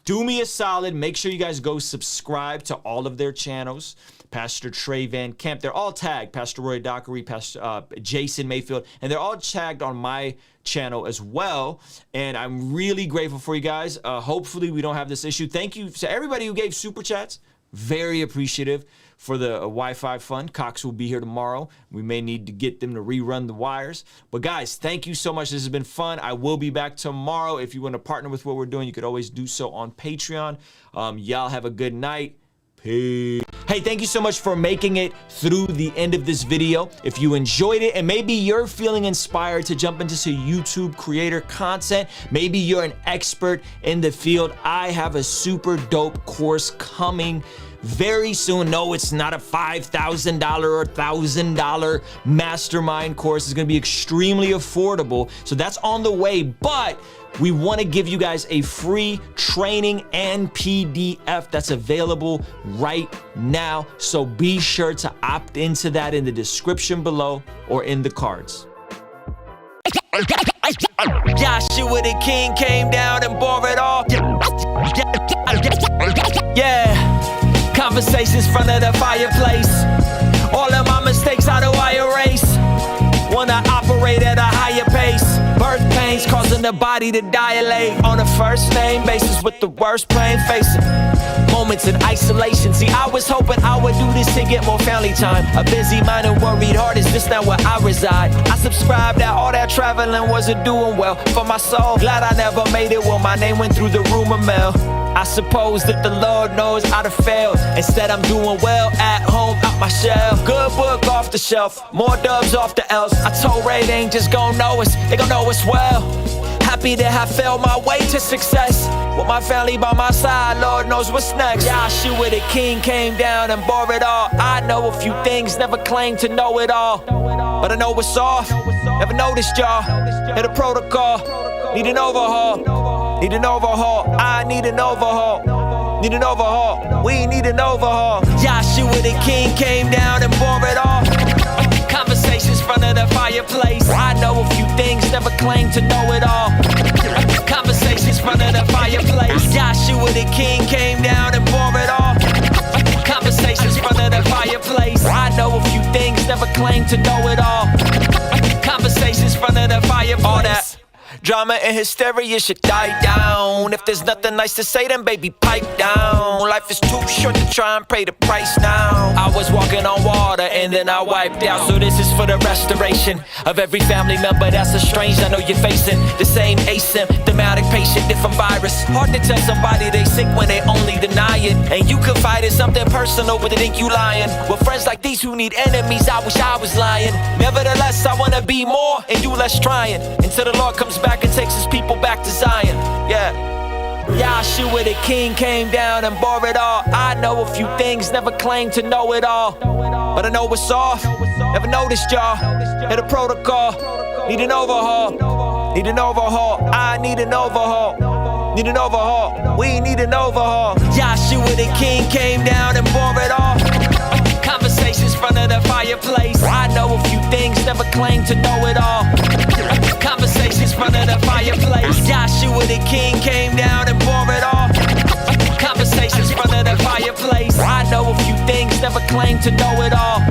F: do me a solid. Make sure you guys go subscribe to all of their channels. Pastor Trey Van Camp. They're all tagged. Pastor Roy Dockery, Pastor Jason Mayfield, and they're all tagged on my channel as well. And I'm really grateful for you guys. Hopefully we don't have this issue. Thank you to everybody who gave super chats. Very appreciative for the Wi-Fi fund. Cox will be here tomorrow. We may need to get them to rerun the wires. But guys, thank you so much. This has been fun. I will be back tomorrow. If you want to partner with what we're doing, you could always do so on Patreon. Y'all have a good night. Peace. Hey, thank you so much for making it through the end of this video. If you enjoyed it and maybe you're feeling inspired to jump into some YouTube creator content, maybe you're an expert in the field, I have a super dope course coming very soon. No, it's not a $5,000 or $1,000 mastermind course. It's going to be extremely affordable. So that's on the way, but we want to give you guys a free training and PDF that's available right now. So be sure to opt into that in the description below or in the cards. Joshua the King came down and bore it all. Yeah, conversations front of the fireplace. All of my mistakes, how do I erase? Wanna operate at a higher pace. Birth pains causing the body to dilate. On a first name basis with the worst pain facing. Moments in isolation. See, I was hoping I would do this to get more family time. A busy mind and worried heart is just not where I reside. I subscribed that all that traveling wasn't doing well for my soul. Glad I never made it when my name went through the rumor mill. I suppose that the Lord knows I'd have failed. Instead, I'm doing well at home, out my shell. Good book off the shelf, more dubs off the L's. I told Ray they ain't just gon' know us, they gon' know us well. Happy to have failed my way to success. With my family by my side, Lord knows what's next. Joshua the King came down and bore it all. I know a few things, never claimed to know it all. But I know what's off, never noticed y'all. Hit a protocol, need an overhaul. Need an overhaul, I need an overhaul. Need an overhaul, we need an overhaul. Joshua the King came down and bore it all. Conversations front of the fireplace. I know a few things, never claimed to know it all. Conversations front of the fireplace. Joshua the King came down and bore it all. Conversations front of the fireplace. I know a few things, never claimed to know it all. Conversations front of the fireplace. All that drama and hysteria should die down. If there's nothing nice to say, then baby, pipe down. Life is too short to try and pay the price now. I was walking on water and then I wiped out. So this is for the restoration of every family member that's estranged. I know you're facing the same asymptomatic patient, different virus. Hard to tell somebody they sick when they only deny it. And you confide in something personal, but they think you lying. With friends like these who need enemies, I wish I was lying. Nevertheless, I wanna be more and you less trying. Until the Lord comes back and takes his people back to Zion. Yeah. Joshua the King came down and bore it all. I know a few things, never claimed to know it all. But I know what's off, never noticed y'all. Hit a protocol, need an overhaul. Need an overhaul, I need an overhaul.
B: Need an overhaul. We need an overhaul. Joshua the king came down and bore it all. Conversations front of the fireplace. I know a few things, never claim to know it all. Conversations front of the fireplace. Joshua the king came down and bore it all. Conversations front of the fireplace. I know a few things, never claim to know it all.